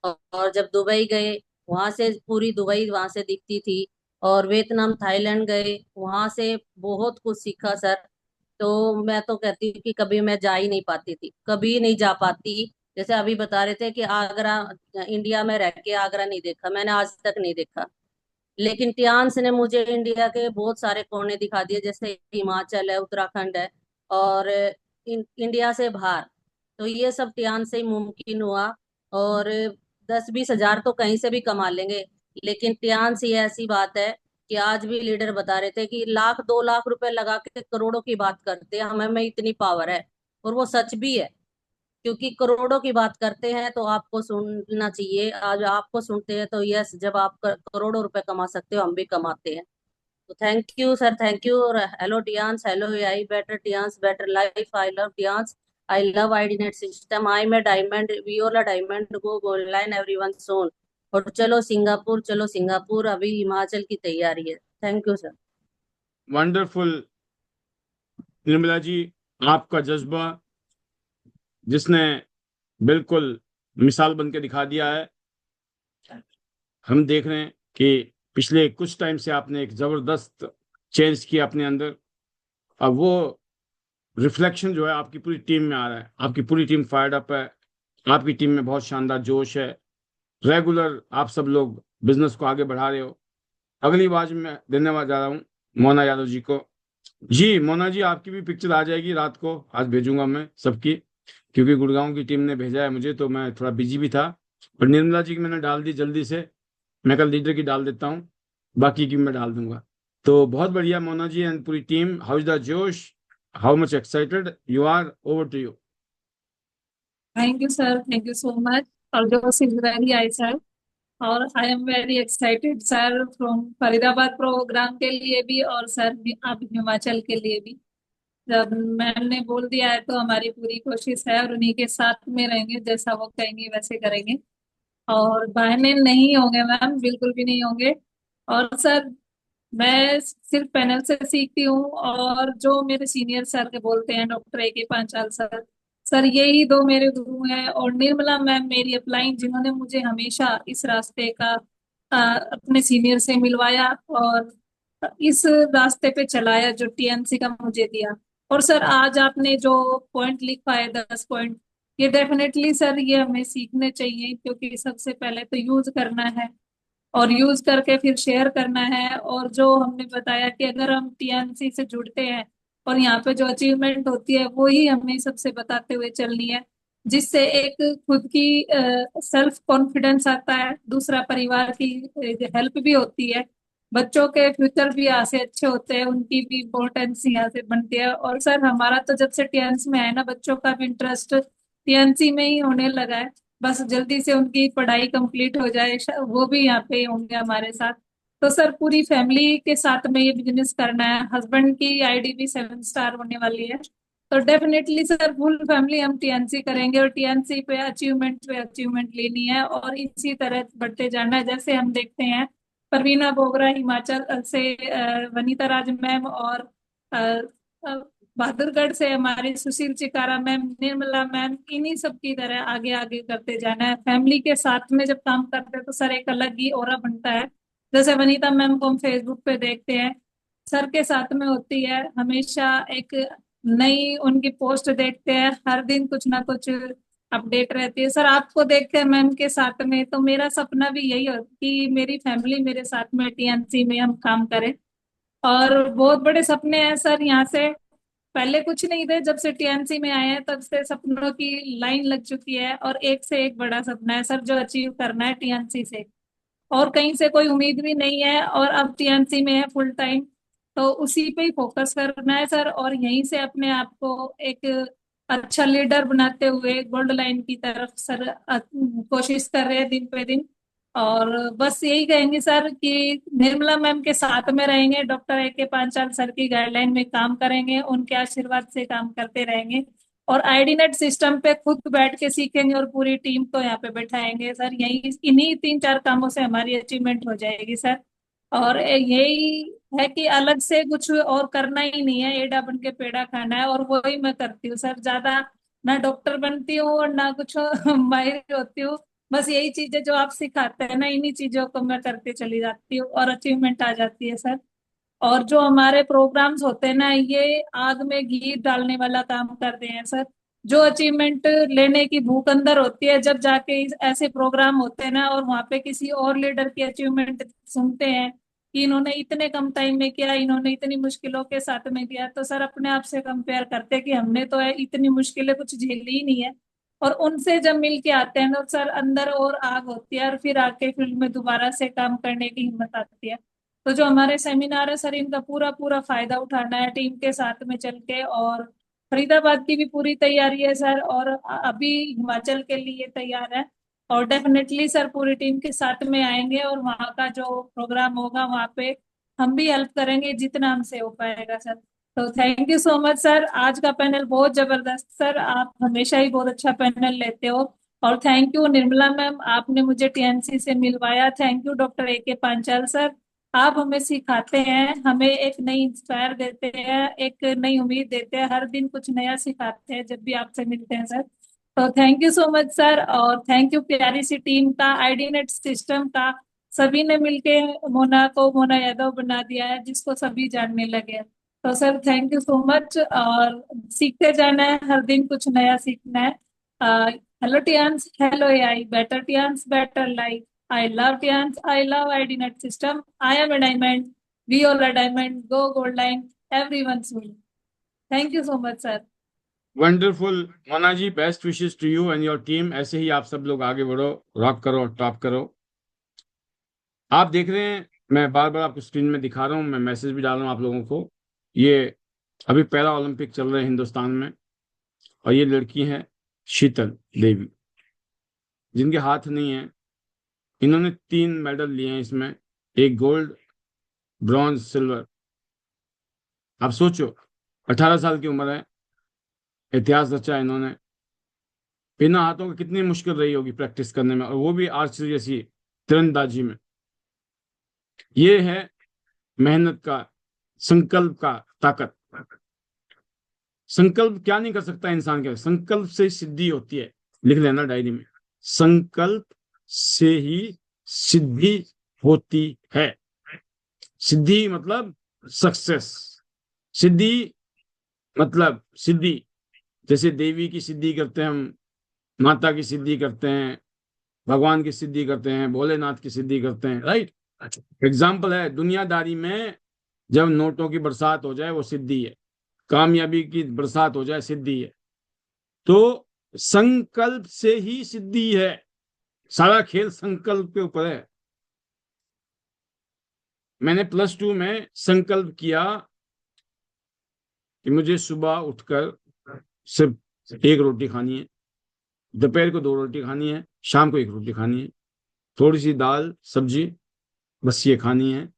और जब दुबई गए, वहां से पूरी दुबई वहां से दिखती थी। और वियतनाम थाईलैंड गए, वहां से बहुत कुछ सीखा सर। तो मैं तो कहती हूँ कि कभी मैं जा ही नहीं पाती थी, कभी नहीं जा पाती। जैसे अभी बता रहे थे कि आगरा, इंडिया में रह के आगरा नहीं देखा, मैंने आज तक नहीं देखा। लेकिन टियान्स ने मुझे इंडिया के बहुत सारे कोने दिखा दिए, जैसे हिमाचल है, उत्तराखंड है, और इंडिया से बाहर। तो ये सब टियान से ही मुमकिन हुआ। और 10-20 हजार तो कहीं से भी कमा लेंगे, लेकिन टियान से ये ऐसी बात है कि आज भी लीडर बता रहे थे कि 1 लाख 2 लाख रुपए लगा के करोड़ों की बात करते हैं, हमें में इतनी पावर है। और वो सच भी है, क्योंकि करोड़ों की बात करते हैं तो आपको सुनना चाहिए। आज आपको सुनते हैं तो यस, जब आप करोड़ों रुपए कमा सकते हो हम भी कमाते हैं। तो thank you sir, thank you. और hello Tiens, hello I better Tiens better life, I love Tiens, I love IDNet system, I am diamond we all diamond go gold line everyone soon. और चलो सिंगापुर, चलो सिंगापुर, अभी हिमाचल की तैयारी है। Thank you sir. Wonderful Nirmala ji, आपका जज्बा जिसने बिल्कुल मिसाल बन के दिखा दिया है। हम देख रहे हैं कि पिछले कुछ टाइम से आपने एक जबरदस्त चेंज किया अपने अंदर। अब वो रिफ्लेक्शन जो है आपकी पूरी टीम में आ रहा है, आपकी पूरी टीम फायर्ड अप है, आपकी टीम में बहुत शानदार जोश है। रेगुलर आप सब लोग बिजनेस को आगे बढ़ा रहे हो। अगली बार मैं धन्यवाद जा रहा हूँ मोना यादव जी को। जी मोना जी, आपकी भी पिक्चर आ जाएगी रात को, आज भेजूंगा मैं सबकी, क्योंकि गुड़गांव की टीम ने भेजा है मुझे, तो मैं थोड़ा बिजी भी था। पर निर्मला जी की मैंने डाल दी जल्दी से, मैं कल लीडर की डाल देता हूँ, बाकी की मैं डाल दूंगा। तो बहुत बढ़िया मोना जी एंड पूरी टीम, हाउ इज द जोश, how much excited you are, over to you. Thank you, sir. Thank you so much. Although is very I, sir. और I am very excited sir from Faridabad programme के लिए भी, और सर अब हिमाचल के लिए भी। जब मैम ने बोल दिया है तो हमारी पूरी कोशिश है, और उन्हीं के साथ में रहेंगे, जैसा वो कहेंगे वैसे करेंगे। और बहाने नहीं होंगे मैम, बिल्कुल भी नहीं होंगे। और सर मैं सिर्फ पैनल से सीखती हूँ, और जो मेरे सीनियर सर के बोलते हैं doctor A.K. Panchal sir, sir यही दो मेरे गुरु हैं। और निर्मला मैम मेरी अपलाइन, जिन्होंने मुझे हमेशा इस रास्ते का अपने सीनियर से मिलवाया, और इस रास्ते पे चलाया जो TNC का मुझे दिया। और सर आज आपने जो पॉइंट लिखा है 10 पॉइंट, ये डेफिनेटली सर ये हमें सीखने चाहिए, क्योंकि सबसे पहले तो यूज करना है, और यूज करके फिर शेयर करना है। और जो हमने बताया कि अगर हम TNC से जुड़ते हैं और यहाँ पे जो अचीवमेंट होती है वो ही हमें सबसे बताते हुए चलनी है, जिससे एक खुद की सेल्फ कॉन्फिडेंस आता है, दूसरा परिवार की हेल्प भी होती है, बच्चों के फ्यूचर भी यहाँ से अच्छे होते हैं, उनकी भी इम्पोर्टेंस यहाँ से बनती है। और सर हमारा तो जब से TNC में आया ना, बच्चों का भी इंटरेस्ट TNC में ही होने लगा है। बस जल्दी से उनकी पढ़ाई कंप्लीट हो जाए, वो भी यहाँ पे होंगे हमारे साथ। तो सर पूरी फैमिली के साथ में ये बिजनेस करना है, हस्बैंड की ID भी 7 स्टार होने वाली है। तो डेफिनेटली सर फुल फैमिली हम TNC करेंगे, और TNC पे अचीवमेंट लेनी है, और इसी तरह बढ़ते जाना है। जैसे हम देखते हैं परवीना बोगरा हिमाचल से, वनीता राज मैम, और अ, अ, बहादुरगढ़ से हमारी सुशील चिकारा मैम, निर्मला मैम, इन्हीं सब की तरह आगे आगे करते जाना है। फैमिली के साथ में जब काम करते हैं तो सर एक अलग ही ऑरा बनता है। जैसे वनीता मैम को हम फेसबुक पे देखते हैं, सर के साथ में होती है हमेशा, एक नई उनकी पोस्ट देखते हैं, हर दिन कुछ ना कुछ अपडेट रहती है। सर आपको देखते हैं मैम के साथ में, तो मेरा सपना भी यही हो कि मेरी फैमिली मेरे साथ में TNC में हम काम करें। और बहुत बड़े सपने हैं सर यहाँ से, पहले कुछ नहीं थे, जब से TNC में आए हैं तब से सपनों की लाइन लग चुकी है, और एक से एक बड़ा सपना है सर जो अचीव करना है TNC से। और कहीं से कोई उम्मीद भी नहीं है, और अब TNC में है फुल टाइम, तो उसी पे ही फोकस करना है सर। और यहीं से अपने आप को एक अच्छा लीडर बनाते हुए गोल्ड लाइन की तरफ सर कोशिश कर रहे हैं दिन पे दिन। और बस यही कहेंगे सर कि निर्मला मैम के साथ में रहेंगे, डॉक्टर A.K. पांचाल सर की गाइडलाइन में काम करेंगे, उनके आशीर्वाद से काम करते रहेंगे। और ID नेट सिस्टम पे खुद बैठ के सीखेंगे, और पूरी टीम को यहाँ पे बैठाएंगे सर। यही इन्हीं 3-4 कामों से हमारी अचीवमेंट हो जाएगी सर। और यही है कि अलग से कुछ और करना ही नहीं है, एड़ा बन के पेड़ा खाना है, और वही मैं करती हूँ सर। ज्यादा ना डॉक्टर बनती हूँ और ना कुछ माहिर होती हूँ, बस यही चीजें जो आप सिखाते हैं ना, इन्हीं चीजों को मैं करते चली जाती हूँ, और अचीवमेंट आ जाती है सर। और जो हमारे प्रोग्राम्स होते हैं ना, ये आग में घी डालने वाला काम करते हैं सर। जो अचीवमेंट लेने की भूख अंदर होती है, जब जाके ऐसे प्रोग्राम होते हैं ना, और वहां पे किसी और लीडर की अचीवमेंट सुनते हैं कि इन्होंने इतने कम टाइम में किया, इन्होंने इतनी मुश्किलों के साथ में किया, तो सर अपने आप से कंपेयर करते हैं कि हमने तो इतनी मुश्किलें कुछ झेली ही नहीं है। और उनसे जब मिल के आते हैं तो सर अंदर और आग होती है, और फिर आके फील्ड में दोबारा से काम करने की हिम्मत आती है। तो जो हमारे सेमिनार है सर, इनका पूरा पूरा फायदा उठाना है टीम के साथ में चल के। और फरीदाबाद की भी पूरी तैयारी है सर, और अभी हिमाचल के लिए तैयार है। और डेफिनेटली सर पूरी टीम के साथ में आएंगे, और वहाँ का जो प्रोग्राम होगा वहाँ पे हम भी हेल्प करेंगे जितना हमसे हो पाएगा सर। तो thank you so much sir, आज का पैनल बहुत जबरदस्त सर, आप हमेशा ही बहुत अच्छा पैनल लेते हो। और थैंक यू निर्मला मैम, आपने मुझे TNC से मिलवाया। Thank you doctor A.K. Panchal sir, आप हमें सिखाते हैं, हमें एक नई इंस्पायर देते हैं, एक नई उम्मीद देते हैं, हर दिन कुछ नया सिखाते हैं जब भी आपसे मिलते हैं सर। तो thank you so much sir, और थैंक यू प्यारी सी टीम का, ID नेट सिस्टम का। सभी ने मिलके मोना को मोना यादव बना दिया है, जिसको सभी जानने लगे हैं। तो sir thank you so much, और सीखते जाना है, हर दिन कुछ नया सीखना है। Hello Tiens, hello AI, better Tiens, better life. I love Tians. I love ID Net System. I am a diamond. We all are diamond. Go gold line. Everyone's win. Thank you so much, sir. Wonderful. Mona ji, best wishes to you and your team. ऐसे ही आप सब लोग आगे बढ़ो, रॉक करो, टॉप करो। आप देख रहे हैं, मैं बार बार आपको स्क्रीन में दिखा रहा हूँ, मैं मैसेज भी डाल रहा हूँ आप लोगों को। ये अभी पैरा ओलंपिक चल रहे हैं हिंदुस्तान में, और ये लड़की है शीतल देवी, जिनके हाथ नहीं है, इन्होंने 3 मेडल लिए हैं इसमें, एक गोल्ड, ब्रॉन्ज, सिल्वर। आप सोचो, 18 साल की उम्र है, इतिहास रचा है इन्होंने। बिना हाथों के कितनी मुश्किल रही होगी प्रैक्टिस करने में, और वो भी आर्चरी जैसी तीरंदाजी में। ये है मेहनत का, संकल्प का ताकत। संकल्प क्या नहीं कर सकता इंसान के, संकल्प से सिद्धि होती है। लिख लेना डायरी में, संकल्प से ही सिद्धि होती है। सिद्धि मतलब सक्सेस, सिद्धि मतलब सिद्धि। जैसे देवी की सिद्धि करते हैं हम, माता की सिद्धि करते हैं, भगवान की सिद्धि करते हैं, भोलेनाथ की सिद्धि करते हैं, राइट। एग्जाम्पल है दुनियादारी में, जब नोटों की बरसात हो जाए वो सिद्धि है, कामयाबी की बरसात हो जाए सिद्धि है। तो संकल्प से ही सिद्धि है। सारा खेल संकल्प के ऊपर है। मैंने +2 में संकल्प किया कि मुझे सुबह उठकर सिर्फ एक रोटी खानी है, दोपहर को 2 रोटी खानी है, शाम को 1 रोटी खानी है, थोड़ी सी दाल सब्जी, बस ये खानी है,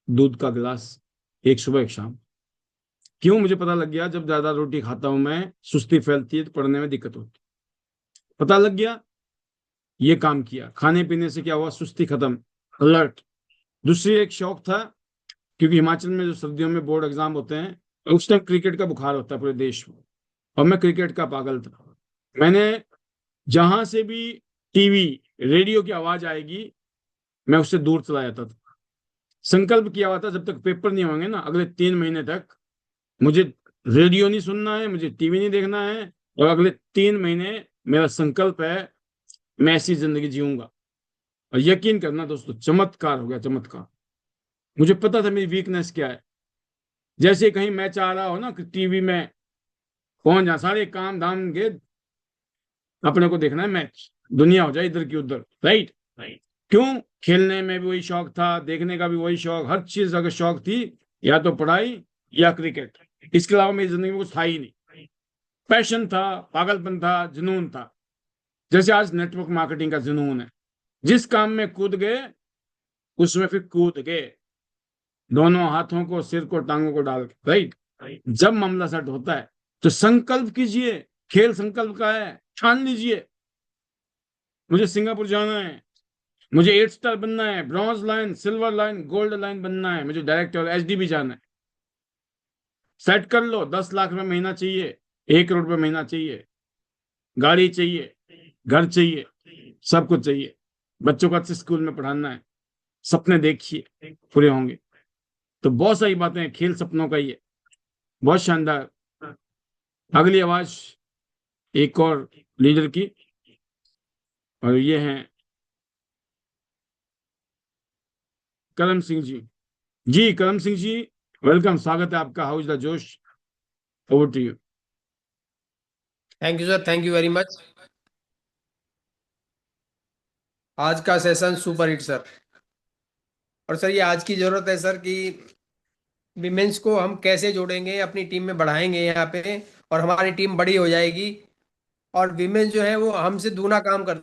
दूध का गिलास, एक सुबह एक शाम। क्यों? मुझे पता लग गया जब ज्यादा रोटी खाता हूं मैं, सुस्ती फैलती है तो पढ़ने में दिक्कत होती है। पता लग गया, ये काम किया। खाने पीने से क्या हुआ? सुस्ती खत्म, अलर्ट। दूसरी एक शौक था, क्योंकि हिमाचल में जो सर्दियों में बोर्ड एग्जाम होते हैं, उस टाइम क्रिकेट का बुखार होता है पूरे देश में, और मैं क्रिकेट का पागल था। मैंने जहां से भी टीवी, रेडियो की आवाज आएगी, मैं उससे दूर चला जाता था। संकल्प किया हुआ था जब तक पेपर नहीं होंगे ना, अगले 3 महीने तक मुझे रेडियो नहीं सुनना है, मुझे टीवी नहीं देखना है, और अगले 3 महीने मेरा संकल्प है मैं ऐसी जिंदगी जीऊंगा। और यकीन करना दोस्तों, चमत्कार हो गया, चमत्कार। मुझे पता था मेरी वीकनेस क्या है। जैसे कहीं मैच आ रहा हो ना कि टीवी में, पहुंच जा, सारे काम धाम के, अपने को देखना है मैच, दुनिया हो जाए इधर की उधर, राइट। क्यों? खेलने में भी वही शौक था, देखने का भी वही शौक, हर चीज अगर शौक थी, या तो पढ़ाई या क्रिकेट, इसके अलावा मेरी जिंदगी में कुछ था ही नहीं। पैशन था, पागलपन था, जुनून था। जैसे आज नेटवर्क मार्केटिंग का जुनून है, जिस काम में कूद गए उसमें फिर कूद गए, दोनों हाथों को, सिर को, टांगों को डाल के, राइट। जब मामला सेट होता है तो संकल्प कीजिए। खेल संकल्प का है, ठान लीजिए मुझे सिंगापुर जाना है, मुझे 8 स्टार बनना है, bronze line, silver line, gold line बनना है, मुझे डायरेक्टर एचडी भी जाना है। सेट कर लो, 10 लाख रुपए महीना चाहिए, 1 करोड़ रुपए महीना चाहिए, गाड़ी चाहिए, घर चाहिए, सब कुछ चाहिए, बच्चों को अच्छे स्कूल में पढ़ाना है, सपने देखिए पूरे होंगे। तो बहुत सारी बातें हैं, खेल सपनों का ही है। बहुत शानदार। अगली आवाज एक और लीडर की, और ये हैं करम सिंह जी। जी करम सिंह जी, वेलकम, स्वागत है आपका। हाउस द जोश, over to you. Thank you sir, thank you very much. आज का सेशन सुपर हिट सर। और सर ये आज की जरूरत है सर कि विमेंस को हम कैसे जोड़ेंगे, अपनी टीम में बढ़ाएंगे यहाँ पे, और हमारी टीम बड़ी हो जाएगी और विमेंस जो है वो हमसे दूना काम कर